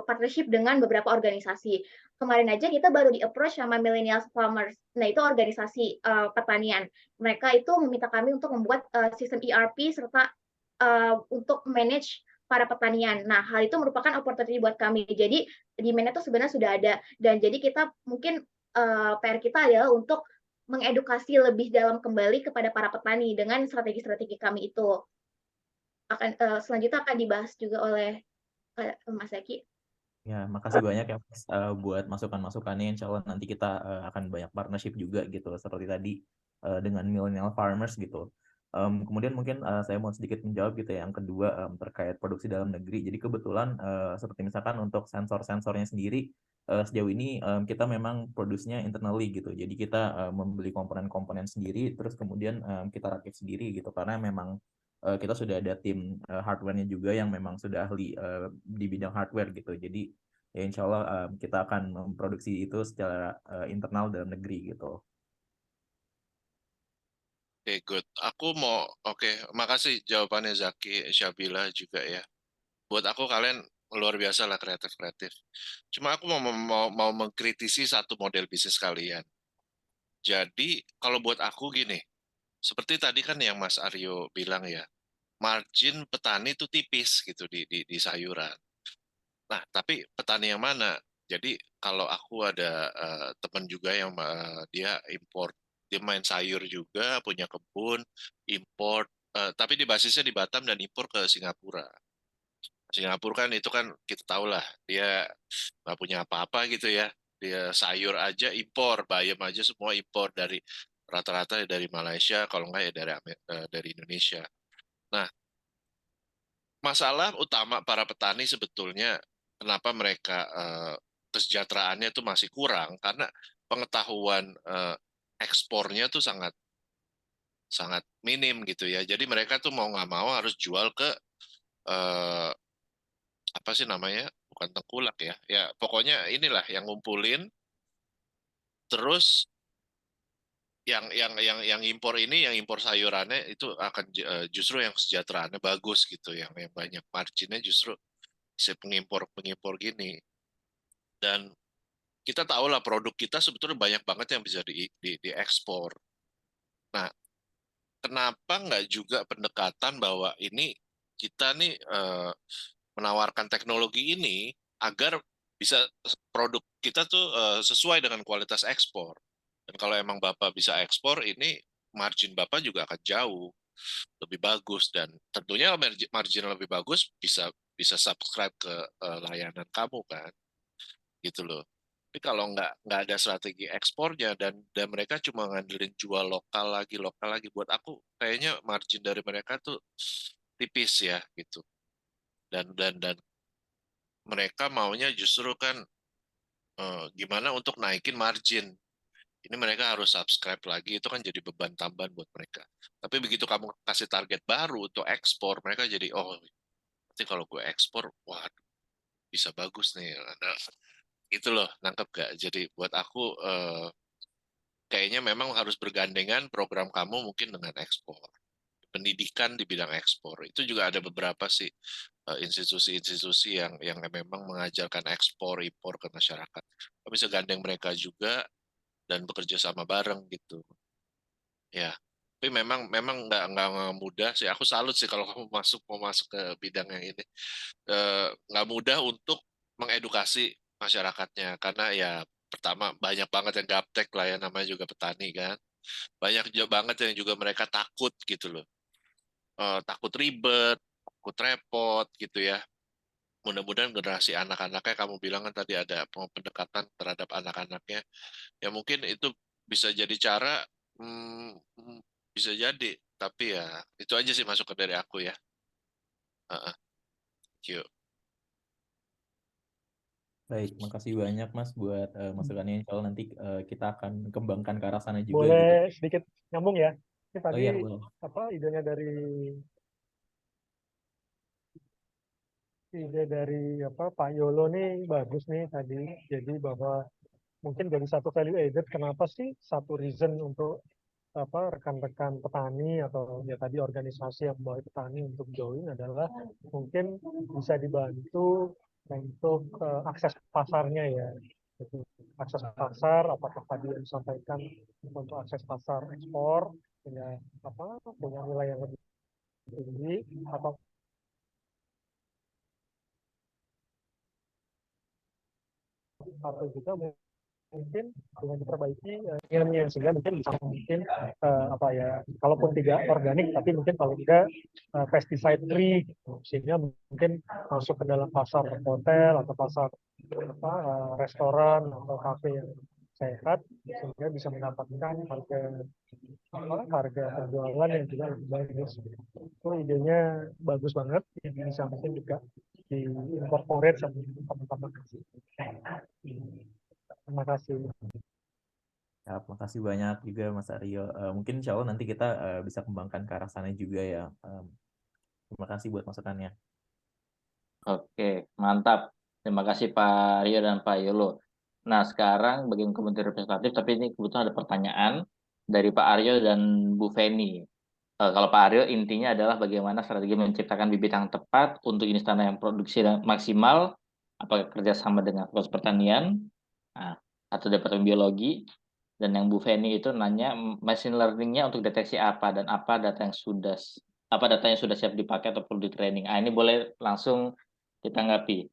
partnership dengan beberapa organisasi. Kemarin aja kita baru di-approach sama Millennial Farmers. Nah, itu organisasi pertanian. Mereka itu meminta kami untuk membuat sistem ERP serta untuk manage para pertanian. Nah, hal itu merupakan opportunity buat kami. Jadi, demand-nya itu sebenarnya sudah ada. Dan jadi kita mungkin PR kita adalah untuk mengedukasi lebih dalam kembali kepada para petani dengan strategi-strategi kami itu. Selanjutnya akan dibahas juga oleh Mas Zaki. Ya, makasih banyak ya Mas buat masukan-masukannya. Insya Allah nanti kita akan banyak partnership juga gitu, seperti tadi dengan millennial farmers gitu. Kemudian mungkin saya mau sedikit menjawab gitu ya, yang kedua terkait produksi dalam negeri. Jadi kebetulan seperti misalkan untuk sensor-sensornya sendiri, sejauh ini kita memang produksinya internally gitu. Jadi kita membeli komponen-komponen sendiri, terus kemudian kita rakit sendiri gitu, karena memang kita sudah ada tim hardware-nya juga yang memang sudah ahli di bidang hardware gitu. Jadi ya insya Allah kita akan memproduksi itu secara internal dalam negeri gitu. Oke, good. Makasih jawabannya Zaki, Syabila juga ya. Buat aku kalian luar biasa lah kreatif. Cuma aku mau mengkritisi satu model bisnis kalian. Jadi kalau buat aku gini, seperti tadi kan yang Mas Aryo bilang ya, margin petani itu tipis gitu di sayuran. Nah, tapi petani yang mana? Jadi kalau aku ada teman juga yang dia import, dia main sayur juga, punya kebun, import, tapi di basisnya di Batam dan impor ke Singapura. Singapura kan itu kan kita tahu lah, dia nggak punya apa-apa gitu ya. Dia sayur aja impor, bayam aja semua impor dari rata-rata dari Malaysia, kalau nggak ya dari Indonesia. Nah, masalah utama para petani sebetulnya kenapa mereka kesejahteraannya itu masih kurang karena pengetahuan ekspornya tuh sangat sangat minim gitu ya. Jadi mereka tuh mau nggak mau harus jual ke eh, apa sih namanya? Bukan tengkulak ya. Ya pokoknya inilah yang ngumpulin. Terus yang impor ini, yang impor sayurannya itu akan justru yang kesejahteraannya bagus gitu, yang banyak marginnya justru si pengimpor gini. Dan kita tahu lah produk kita sebetulnya banyak banget yang bisa diekspor. Nah, kenapa nggak juga pendekatan bahwa ini kita nih menawarkan teknologi ini agar bisa produk kita tuh sesuai dengan kualitas ekspor. Dan kalau emang Bapak bisa ekspor, ini margin Bapak juga akan jauh lebih bagus dan tentunya margin lebih bagus bisa bisa subscribe ke layanan kamu kan, gitu loh. Tapi kalau nggak ada strategi ekspornya dan mereka cuma ngandelin jual lokal lagi, buat aku kayaknya margin dari mereka tuh tipis ya gitu. Dan mereka maunya justru kan gimana untuk naikin margin. Ini mereka harus subscribe lagi, itu kan jadi beban tambahan buat mereka. Tapi begitu kamu kasih target baru untuk ekspor, mereka jadi, oh, nanti kalau gue ekspor, waduh, bisa bagus nih. Nah, itu loh, nangkep gak? Jadi buat aku, kayaknya memang harus bergandengan program kamu mungkin dengan ekspor. Pendidikan di bidang ekspor. Itu juga ada beberapa sih institusi-institusi yang memang mengajarkan ekspor, impor ke masyarakat. Kamu bisa gandeng mereka juga dan bekerja sama bareng gitu. Ya, tapi memang nggak mudah sih. Aku salut sih kalau kamu mau masuk ke bidang yang ini. Nggak mudah untuk mengedukasi masyarakatnya karena ya pertama banyak banget yang gaptek lah ya, namanya juga petani kan. Banyak juga banget yang juga mereka takut gitu loh. Takut ribet, takut repot gitu ya. Mudah-mudahan generasi anak-anaknya, kamu bilang kan tadi ada pendekatan terhadap anak-anaknya. Ya mungkin itu bisa jadi cara, bisa jadi. Tapi ya itu aja sih masukan dari aku ya. Yuk. Baik, makasih banyak Mas buat masukannya. Insya Allah nanti kita akan kembangkan ke arah sana juga gitu. Boleh sedikit nyambung ya. Ini Oh tadi iya, boleh. idenya dari Pak Yolo nih bagus nih tadi. Jadi bahwa mungkin dari satu value added, kenapa sih satu reason untuk rekan-rekan petani atau ya tadi organisasi yang membawa petani untuk join adalah mungkin bisa dibantu untuk akses pasarnya ya. Jadi, akses pasar, apakah tadi yang disampaikan untuk akses pasar ekspor punya nilai yang lebih tinggi atau juga mungkin dengan diperbaiki ilmunya sehingga mungkin bisa kalaupun tidak organik tapi mungkin kalau tidak pesticide free sehingga mungkin masuk ke dalam pasar hotel atau pasar restoran atau kafe yang sehat sehingga bisa mendapatkan harga penjualan yang juga lebih bagus. Itu idenya bagus banget, yang bisa mungkin juga di-incorporate sama teman-teman. Terima kasih. Ya, makasih banyak juga Mas Aryo. Mungkin insya Allah nanti kita bisa kembangkan ke arah sana juga ya. Terima kasih buat masukannya. Oke, mantap. Terima kasih Pak Rio dan Pak Yolo. Nah, sekarang bagian komite representatif, tapi ini kebetulan ada pertanyaan dari Pak Aryo dan Bu Feni. Kalau Pak Aryo, intinya adalah bagaimana strategi menciptakan bibit yang tepat untuk instan yang produksi maksimal, apakah kerjasama dengan Fakultas Pertanian, atau Departemen Biologi, Dan yang Bu Feni itu nanya machine learning-nya untuk deteksi apa dan apa data yang sudah siap dipakai atau perlu di training. Ini boleh langsung ditanggapi.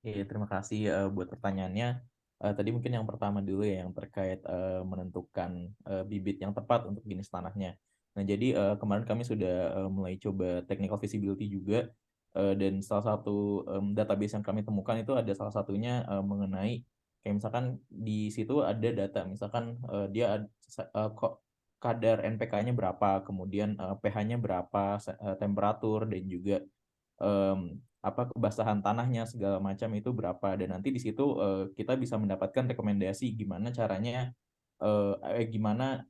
Oke, terima kasih buat pertanyaannya. Tadi mungkin yang pertama dulu ya, yang terkait menentukan bibit yang tepat untuk jenis tanahnya. Nah, jadi kemarin kami sudah mulai coba technical feasibility juga, dan salah satu database yang kami temukan itu ada salah satunya mengenai kayak misalkan di situ ada data, misalkan dia kok kadar NPK-nya berapa, kemudian pH-nya berapa, temperatur dan juga kebasahan tanahnya segala macam itu berapa, dan nanti di situ kita bisa mendapatkan rekomendasi gimana caranya, gimana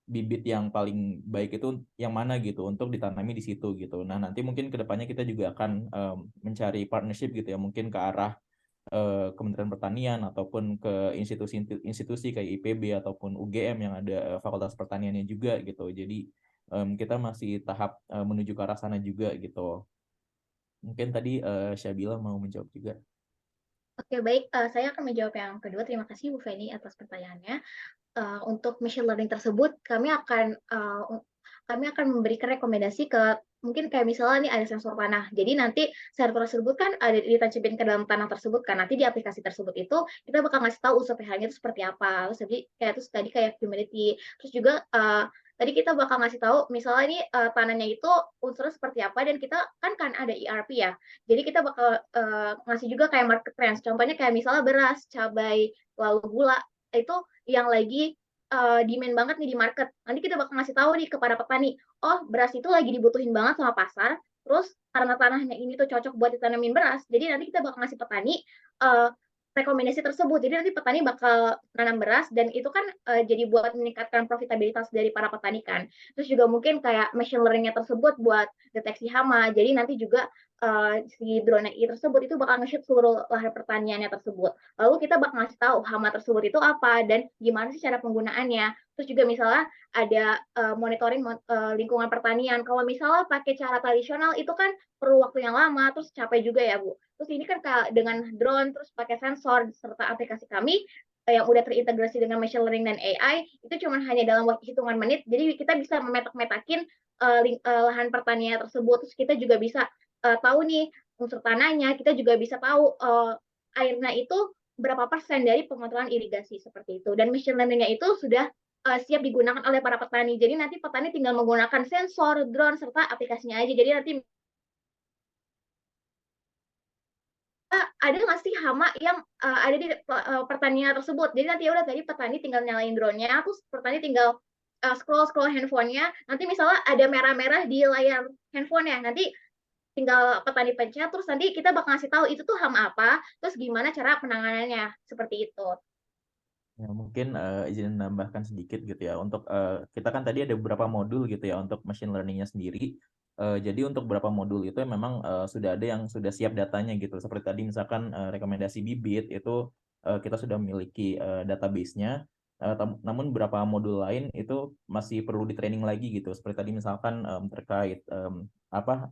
bibit yang paling baik itu yang mana gitu untuk ditanami di situ gitu. Nah, nanti mungkin kedepannya kita juga akan mencari partnership gitu ya, mungkin ke arah Kementerian Pertanian ataupun ke institusi kayak IPB ataupun UGM yang ada Fakultas Pertaniannya juga gitu. Jadi kita masih tahap menuju ke arah sana juga gitu. Mungkin tadi Syabila mau menjawab juga. Oke, baik. Saya akan menjawab yang kedua. Terima kasih Bu Feni atas pertanyaannya. Untuk machine learning tersebut, kami akan memberikan rekomendasi ke mungkin kayak misalnya nih ada sensor tanah. Jadi nanti sensor tersebut kan ada ditancapin ke dalam tanah tersebut kan. Nanti di aplikasi tersebut itu kita bakal ngasih tahu unsur pH-nya itu seperti apa. Terus tadi kayak humidity. Terus juga tadi kita bakal ngasih tahu misalnya ini tanahnya itu unsurnya seperti apa, dan kita kan ada ERP ya. Jadi kita bakal ngasih juga kayak market trends. Contohnya kayak misalnya beras, cabai, lalu gula itu yang lagi demand banget nih di market. Nanti kita bakal ngasih tahu nih kepada petani, oh beras itu lagi dibutuhin banget sama pasar, terus karena tanahnya ini tuh cocok buat ditanamin beras, jadi nanti kita bakal ngasih petani rekomendasi tersebut. Jadi nanti petani bakal nanam beras, dan itu kan jadi buat meningkatkan profitabilitas dari para petani kan. Terus juga mungkin kayak machine learning-nya tersebut buat deteksi hama. Jadi nanti juga si drone AI tersebut itu bakal nge-shoot seluruh lahan pertaniannya tersebut. Lalu kita bakal ngasih tahu hama tersebut itu apa dan gimana sih cara penggunaannya. Terus juga misalnya ada monitoring lingkungan pertanian. Kalau misalnya pakai cara tradisional itu kan perlu waktu yang lama, terus capek juga ya Bu. Terus ini kan dengan drone, terus pakai sensor serta aplikasi kami yang udah terintegrasi dengan machine learning dan AI, itu cuma hanya dalam waktu hitungan menit. Jadi kita bisa memetak-metakin lahan pertanian tersebut. Terus kita juga bisa tahu nih unsur tanahnya, kita juga bisa tahu airnya itu berapa persen dari pengontrolan irigasi seperti itu. Dan machine learning-nya itu sudah siap digunakan oleh para petani. Jadi nanti petani tinggal menggunakan sensor, drone, serta aplikasinya aja. Jadi nanti ada nggak sih hama yang ada di pertanian tersebut. Jadi nanti udah tadi petani tinggal nyalain drone-nya, terus petani tinggal scroll handphonenya. Nanti misalnya ada merah-merah di layar handphonenya, nanti tinggal petani pencet, terus nanti kita bakal ngasih tahu itu tuh hama apa, terus gimana cara penanganannya, seperti itu. Ya, mungkin izin menambahkan sedikit gitu ya. Untuk kita kan tadi ada beberapa modul gitu ya untuk machine learning-nya sendiri. Jadi untuk beberapa modul itu memang sudah ada yang sudah siap datanya gitu. Seperti tadi misalkan rekomendasi bibit itu kita sudah memiliki database-nya. Namun beberapa modul lain itu masih perlu di training lagi gitu. Seperti tadi misalkan terkait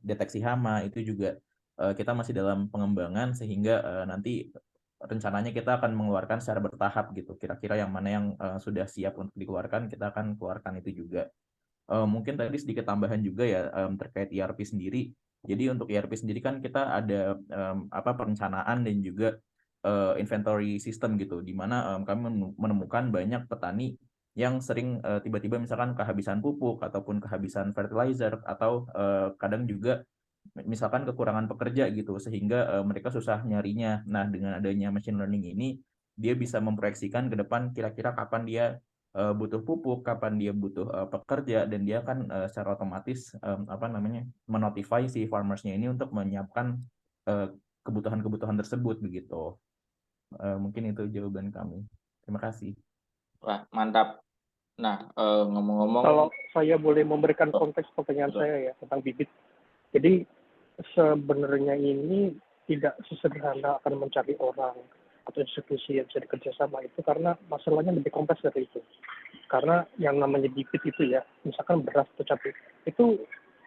deteksi hama itu juga kita masih dalam pengembangan, sehingga nanti rencananya kita akan mengeluarkan secara bertahap gitu. Kira-kira yang mana yang sudah siap untuk dikeluarkan, kita akan keluarkan itu juga. Mungkin tadi sedikit tambahan juga ya terkait ERP sendiri. Jadi untuk ERP sendiri kan kita ada perencanaan dan juga inventory system gitu, di mana kami menemukan banyak petani yang sering tiba-tiba misalkan kehabisan pupuk ataupun kehabisan fertilizer, atau kadang juga misalkan kekurangan pekerja gitu, sehingga mereka susah nyarinya. Nah, dengan adanya machine learning ini, dia bisa memproyeksikan ke depan kira-kira kapan dia butuh pupuk, kapan dia butuh pekerja, dan dia kan secara otomatis menotify si farmersnya ini untuk menyiapkan kebutuhan-kebutuhan tersebut begitu. Mungkin itu jawaban kami. Terima kasih. Wah, mantap. Nah, ngomong-ngomong, Kalau saya boleh memberikan konteks pertanyaan saya ya tentang bibit. Jadi sebenarnya ini tidak sesederhana akan mencari orang atau institusi yang bisa bekerjasama itu, karena masalahnya lebih kompleks dari itu. Karena yang namanya bibit itu ya, misalkan beras atau cabai, itu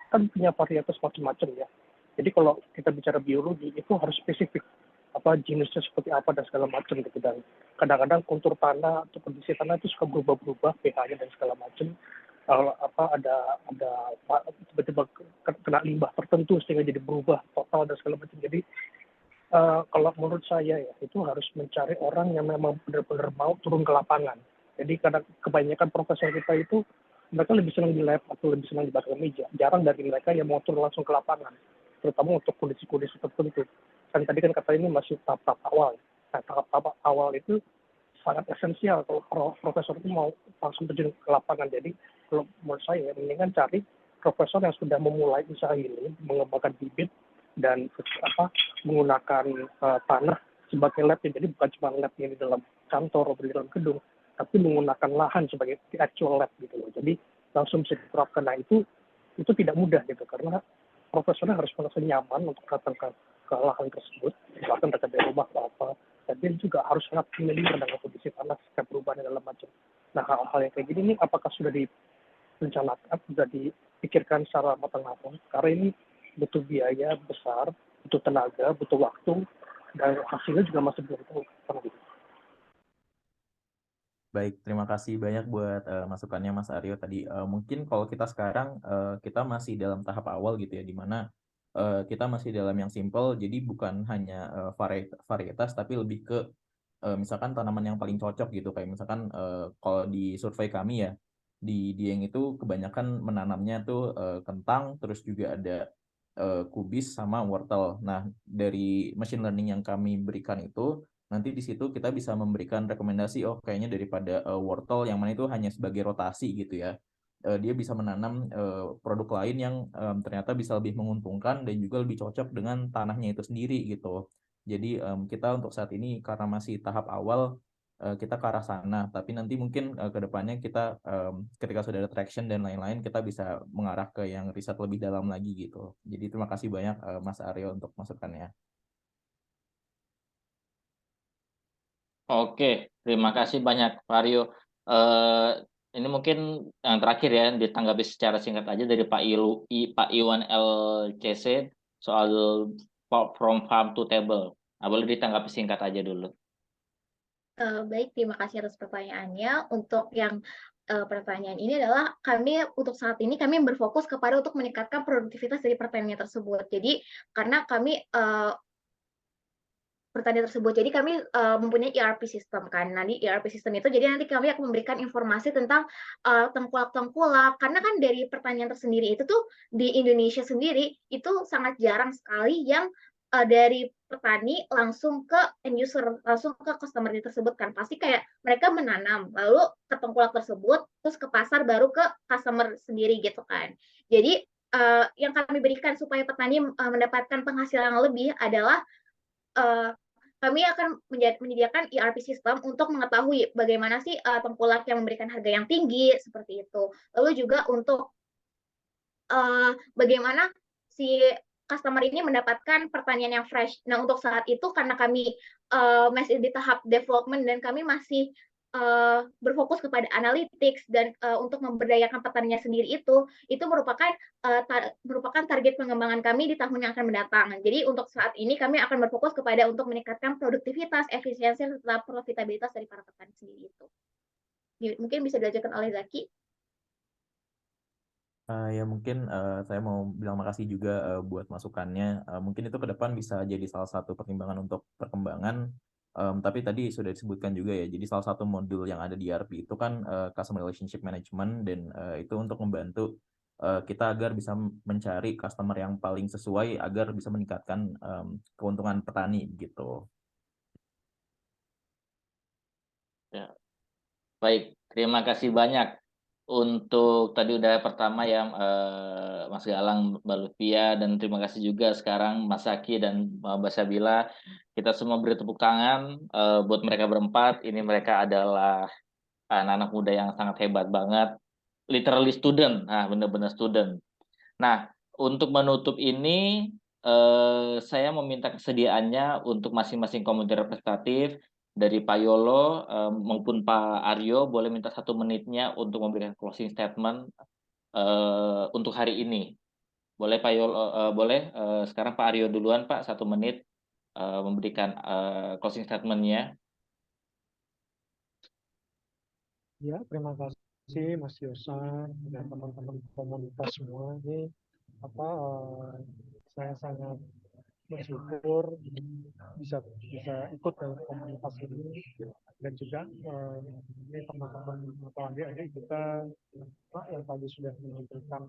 kan punya varietas macam-macam ya. Jadi kalau kita bicara biologi itu harus spesifik. jenisnya seperti apa dan segala macam gitu. Dan kadang-kadang kontur tanah atau kondisi tanah itu suka berubah-berubah pH-nya dan segala macam. Ada tiba-tiba kena limbah tertentu sehingga jadi berubah total dan segala macam. Jadi kalau menurut saya ya itu harus mencari orang yang memang benar-benar mau turun ke lapangan. Jadi kadang kebanyakan profesor kita itu mereka lebih senang di lab atau lebih senang di belakang meja. Jarang dari mereka yang mau turun langsung ke lapangan, terutama untuk kondisi-kondisi tertentu. Kan tadi kan kata ini masih tahap awal. Nah, tahap awal itu sangat esensial kalau profesor itu mau langsung terjun ke lapangan. Jadi kalau menurut saya mendingan cari profesor yang sudah memulai usaha ini, mengembangkan bibit dan menggunakan tanah sebagai lab. Jadi bukan cuma lab yang di dalam kantor atau di dalam gedung, tapi menggunakan lahan sebagai actual lab gitu loh. Jadi langsung bisa diterapkan. Nah itu tidak mudah gitu karena profesornya harus merasa nyaman untuk datang ke lahan tersebut, bahkan dekat dari rumah atau apa. Dan dia juga harus sangat familiar dengan kondisi tanah, setiap perubahan dan segala macam. Nah hal-hal yang kayak gini nih apakah sudah direncanakan, sudah dipikirkan secara matang-matang? Karena ini butuh biaya besar, butuh tenaga, butuh waktu, dan hasilnya juga masih belum tahu. Baik, terima kasih banyak buat masukannya Mas Aryo tadi. Mungkin kalau kita sekarang kita masih dalam tahap awal gitu ya, di mana kita masih dalam yang simple, jadi bukan hanya varietas, tapi lebih ke misalkan tanaman yang paling cocok gitu. Kayak misalkan kalau di survei kami ya, di Dieng itu kebanyakan menanamnya tuh kentang, terus juga ada kubis sama wortel. Nah, dari machine learning yang kami berikan itu, nanti di situ kita bisa memberikan rekomendasi, oh kayaknya daripada wortel yang mana itu hanya sebagai rotasi gitu ya, dia bisa menanam produk lain yang ternyata bisa lebih menguntungkan dan juga lebih cocok dengan tanahnya itu sendiri gitu. Jadi kita untuk saat ini karena masih tahap awal, kita ke arah sana, tapi nanti mungkin ke depannya kita ketika sudah ada traction dan lain-lain, kita bisa mengarah ke yang riset lebih dalam lagi gitu. Jadi terima kasih banyak Mas Aryo untuk masukannya. Oke, terima kasih banyak Vario. Ini mungkin yang terakhir ya, ditanggapi secara singkat aja dari Pak Iwan LCC soal from farm to table. Nah, boleh ditanggapi singkat aja dulu. Baik, terima kasih atas pertanyaannya. Untuk yang pertanyaan ini adalah kami untuk saat ini kami berfokus kepada untuk meningkatkan produktivitas dari pertanian tersebut. Jadi karena kami pertanian tersebut. Jadi kami mempunyai ERP system kan. Nah di ERP system itu jadi nanti kami akan memberikan informasi tentang tengkulak-tengkulak. Karena kan dari pertanian tersendiri itu tuh di Indonesia sendiri itu sangat jarang sekali yang dari petani langsung ke end user, langsung ke customer tersebut kan. Pasti kayak mereka menanam, lalu ke tengkulak tersebut, terus ke pasar baru ke customer sendiri gitu kan. Jadi yang kami berikan supaya petani mendapatkan penghasilan yang lebih adalah kami akan menyediakan ERP system untuk mengetahui bagaimana sih tengkulak yang memberikan harga yang tinggi seperti itu. Lalu juga untuk bagaimana si customer ini mendapatkan pertanian yang fresh. Nah untuk saat itu karena kami masih di tahap development dan kami masih berfokus kepada analytics dan untuk memberdayakan petaninya sendiri itu merupakan target pengembangan kami di tahun yang akan mendatang. Jadi untuk saat ini kami akan berfokus kepada untuk meningkatkan produktivitas, efisiensi, serta profitabilitas dari para petani sendiri itu. Mungkin bisa diajarkan oleh Zaki. Ya mungkin saya mau bilang makasih juga buat masukannya. Mungkin itu ke depan bisa jadi salah satu pertimbangan untuk perkembangan. Tapi tadi sudah disebutkan juga ya, jadi salah satu modul yang ada di ERP itu kan Customer Relationship Management, dan itu untuk membantu kita agar bisa mencari customer yang paling sesuai agar bisa meningkatkan keuntungan petani gitu. Ya. Baik, terima kasih banyak. Untuk tadi udah pertama ya Mas Galang, Mbak Lutfia, dan terima kasih juga sekarang Mas Zaki dan Mbak Sabila. Kita semua beri tepuk tangan buat mereka berempat. Ini mereka adalah anak-anak muda yang sangat hebat banget. Literally student, nah benar-benar student. Nah, untuk menutup ini saya meminta kesediaannya untuk masing-masing komite representatif dari Pak Yolo maupun Pak Aryo boleh minta 1 menitnya untuk memberikan closing statement untuk hari ini. Boleh Pak Yolo, boleh sekarang Pak Aryo duluan Pak 1 menit. memberikan closing statement-nya. Ya, terima kasih Mas Yosa dan teman-teman komunitas semua. Ini saya sangat bersyukur bisa ikut dalam komunitas ini, dan juga ini teman-teman atau adik-adik kita yang tadi sudah memberikan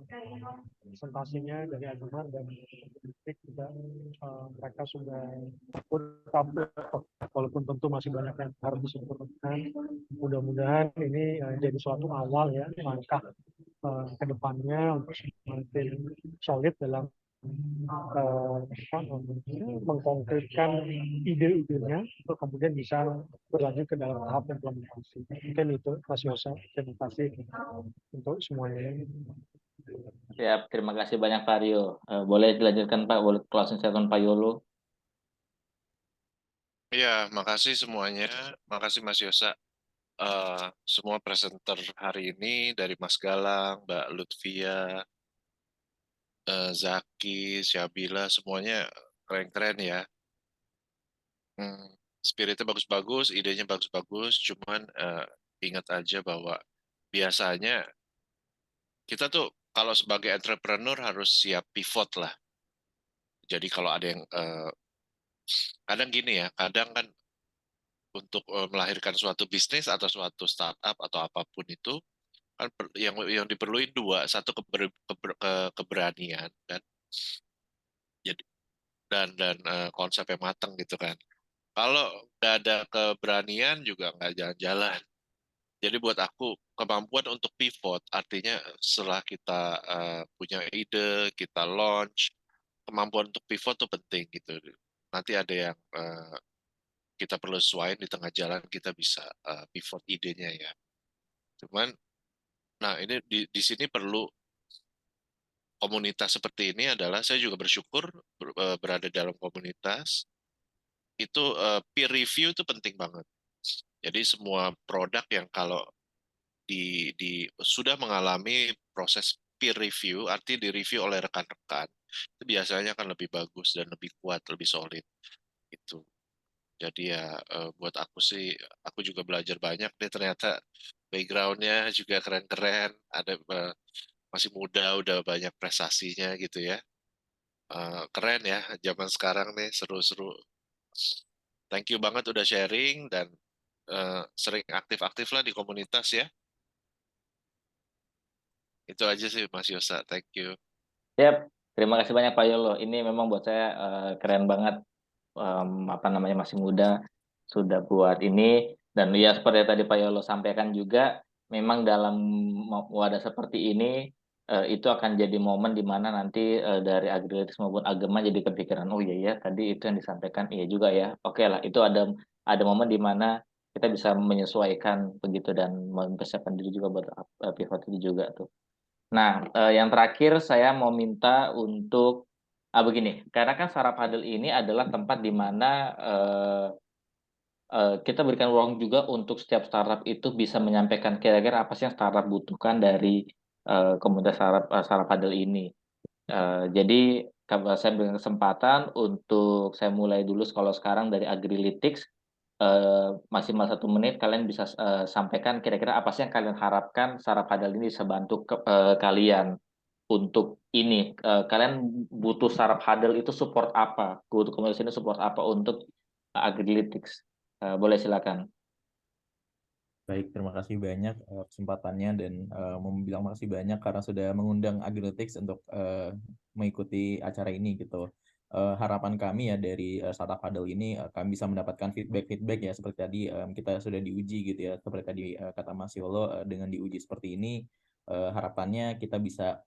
presentasinya dari Ageman dan Politik juga, mereka sudah walaupun tentu masih banyak yang harus disempurnakan. Mudah-mudahan ini jadi suatu awal ya, langkah ke depannya untuk semakin solid dalam mengkonkretkan ide-idenya untuk kemudian bisa berlanjut ke dalam tahap implementasi. Mungkin itu Mas Yosa. Terima kasih untuk semuanya. Ya, terima kasih banyak Pak Rio. Boleh dilanjutkan Pak, boleh closing statement Pak Yolo. Ya, makasih semuanya. Makasih Mas Yosa. Semua presenter hari ini dari Mas Galang, Mbak Lutfia, Zaki, Syabila, semuanya keren-keren ya. Spiritnya bagus-bagus, idenya bagus-bagus, cuman ingat aja bahwa biasanya kita tuh kalau sebagai entrepreneur harus siap pivot lah. Jadi kalau ada yang kadang gini ya, kadang kan untuk melahirkan suatu bisnis atau suatu startup atau apapun itu kan yang diperluin dua, satu keberanian kan, jadi dan konsep yang matang gitu kan. Kalau nggak ada keberanian juga nggak jalan-jalan. Jadi buat aku kemampuan untuk pivot artinya setelah kita punya ide, kita launch, kemampuan untuk pivot tuh penting gitu. Nanti ada yang kita perlu sesuaikan di tengah jalan, kita bisa pivot idenya ya. Cuman, nah ini di sini perlu komunitas seperti ini adalah saya juga bersyukur berada dalam komunitas. Itu peer review itu penting banget. Jadi semua produk yang kalau sudah mengalami proses peer review, artinya di-review oleh rekan-rekan, itu biasanya akan lebih bagus dan lebih kuat, lebih solid. Gitu. Jadi ya buat aku sih, aku juga belajar banyak nih, ternyata background-nya juga keren-keren, ada masih muda, udah banyak prestasinya gitu ya. Keren ya, zaman sekarang nih, seru-seru. Thank you banget udah sharing dan sering aktif-aktif lah di komunitas ya. Itu aja sih Mas Yosa, thank you. Yap, terima kasih banyak Pak Yolo. Ini memang buat saya keren banget, masih muda sudah buat ini, dan ya seperti tadi Pak Yolo sampaikan juga, memang dalam wadah seperti ini itu akan jadi momen di mana nanti dari Agrilytics maupun Agema jadi kepikiran, oh iya ya tadi itu yang disampaikan, iya juga ya, oke lah, itu ada momen di mana kita bisa menyesuaikan begitu dan mempersiapkan diri juga buat pivot itu juga tuh. Nah, yang terakhir saya mau minta untuk begini, karena kan Startup Huddle ini adalah tempat di mana kita berikan ruang juga untuk setiap startup itu bisa menyampaikan kira-kira apa sih yang startup butuhkan dari komunitas Startup Huddle ini. Jadi saya berikan kesempatan untuk saya mulai dulu kalau sekarang dari Agrilytics. Maksimal 1 menit kalian bisa sampaikan kira-kira apa sih yang kalian harapkan Startup Huddle ini bisa bantu kalian untuk ini. Kalian butuh Startup Huddle itu support apa? Butuh komunitas ini support apa untuk Agrilytics? Boleh silakan. Baik, terima kasih banyak kesempatannya dan mau bilang makasih banyak karena sudah mengundang Agrilytics untuk mengikuti acara ini gitu. Harapan kami ya dari Startup Huddle ini kami bisa mendapatkan feedback ya seperti tadi kita sudah diuji gitu ya, seperti tadi kata Mas Yolo, dengan diuji seperti ini harapannya kita bisa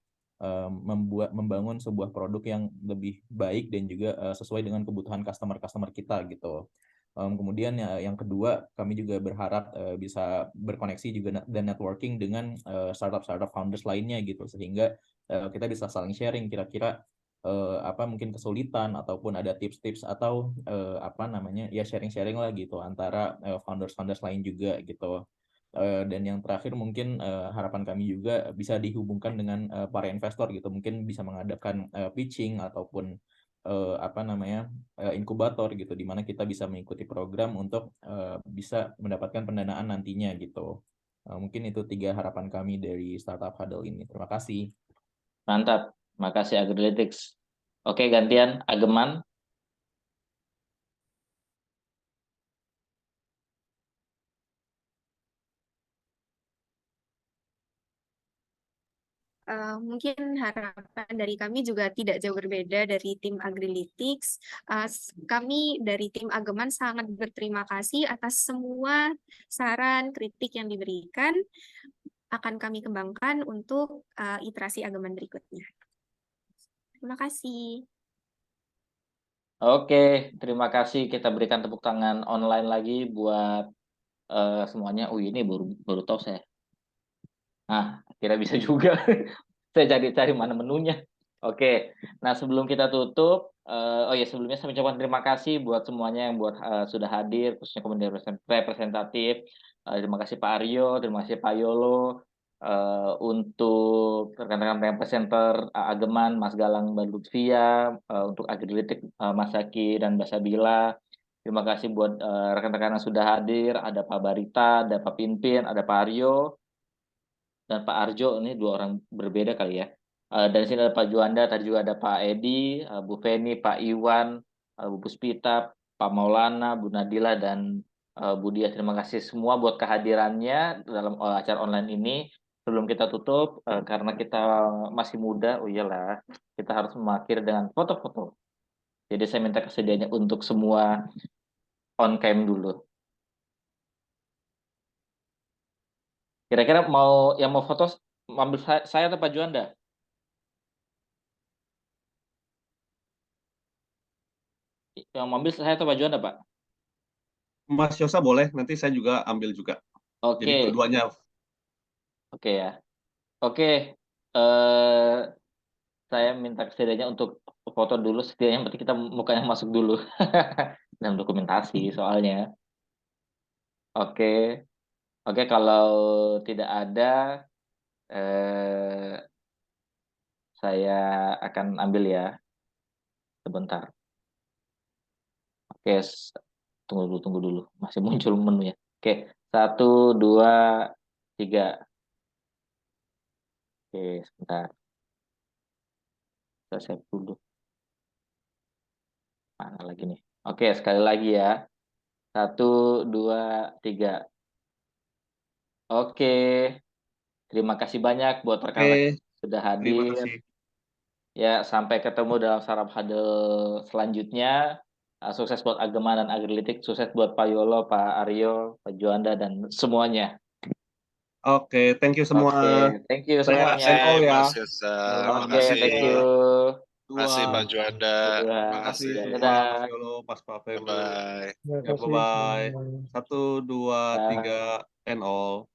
membangun sebuah produk yang lebih baik dan juga sesuai dengan kebutuhan customer kita gitu. Kemudian yang kedua, kami juga berharap bisa berkoneksi juga dan networking dengan startup founders lainnya gitu, sehingga kita bisa saling sharing kira-kira apa mungkin kesulitan ataupun ada tips-tips atau ya sharing-sharing lah gitu antara founders lain juga gitu. Dan yang terakhir mungkin harapan kami juga bisa dihubungkan dengan para investor gitu, mungkin bisa mengadakan pitching ataupun inkubator gitu, di mana kita bisa mengikuti program untuk bisa mendapatkan pendanaan nantinya gitu. Mungkin itu 3 harapan kami dari Startup Huddle ini. Terima kasih. Mantap, makasih Agrilytics. Oke, gantian Ageman. Mungkin harapan dari kami juga tidak jauh berbeda dari tim Agrilytics. Kami dari tim Ageman sangat berterima kasih atas semua saran, kritik yang diberikan. Akan kami kembangkan untuk iterasi Ageman berikutnya. Terima kasih. Oke, terima kasih. Kita berikan tepuk tangan online lagi buat semuanya. Ini baru tahu saya. Nah, kira bisa juga. Saya cari mana menunya. Oke, nah sebelum kita tutup, sebelumnya saya ucapkan terima kasih buat semuanya yang sudah hadir, khususnya komunitas representatif. Terima kasih Pak Aryo, terima kasih Pak Yolo, untuk rekan-rekan presenter Ageman, Mas Galang, Mbak Lutfia, untuk Agrilytics, Mas Zaki dan Mbak Sabila. Terima kasih buat rekan-rekan yang sudah hadir, ada Pak Barita, ada Pak Pinpin, ada Pak Aryo, dan Pak Arjo. Ini 2 orang berbeda kali ya. Dan sini ada Pak Juanda, tadi juga ada Pak Edi, Bu Feni, Pak Iwan, Bu Puspita, Pak Maulana, Bu Nadila, dan Bu Dia. Terima kasih semua buat kehadirannya dalam acara online ini. Sebelum kita tutup, karena kita masih muda, iyalah, kita harus mengakhiri dengan foto-foto. Jadi saya minta kesediaannya untuk semua on cam dulu. Kira-kira yang mau foto, ambil saya atau Pak Juanda? Yang mau ambil saya atau Pak Juanda, Pak? Mas Yosa boleh, nanti saya juga ambil juga. Oke. Jadi dua-duanya. Oke ya. Oke. Saya minta kesediaannya untuk foto dulu, setidaknya berarti kita mukanya masuk dulu. Dalam dokumentasi soalnya. Oke. Oke, kalau tidak ada, saya akan ambil ya. Sebentar. Oke, tunggu dulu. Masih muncul menunya. Oke, 1, 2, 3. Oke, sebentar. Saya save dulu. Mana lagi nih? Oke, sekali lagi ya. 1, 2, 3. Oke. Terima kasih banyak buat rekan-rekan yang sudah Terima hadir. kasih. Ya, sampai ketemu dalam Startup Huddle selanjutnya. Sukses buat Ageman dan Agrilytics, sukses buat Pak Yolo, Pak Aryo, Pak Juanda, dan semuanya. Oke, thank you semua. Oke, thank you Saya semuanya. send all ya. Mas Yosa, Oke, makasih. thank you. Makasih Pak Juanda. Terima kasih Makasih. semua, Dadah. Mas Yolo, Mas Pak Febru. Bye-bye. Terima Ya, kasih bye-bye. semuanya. 1, 2, 3, and all.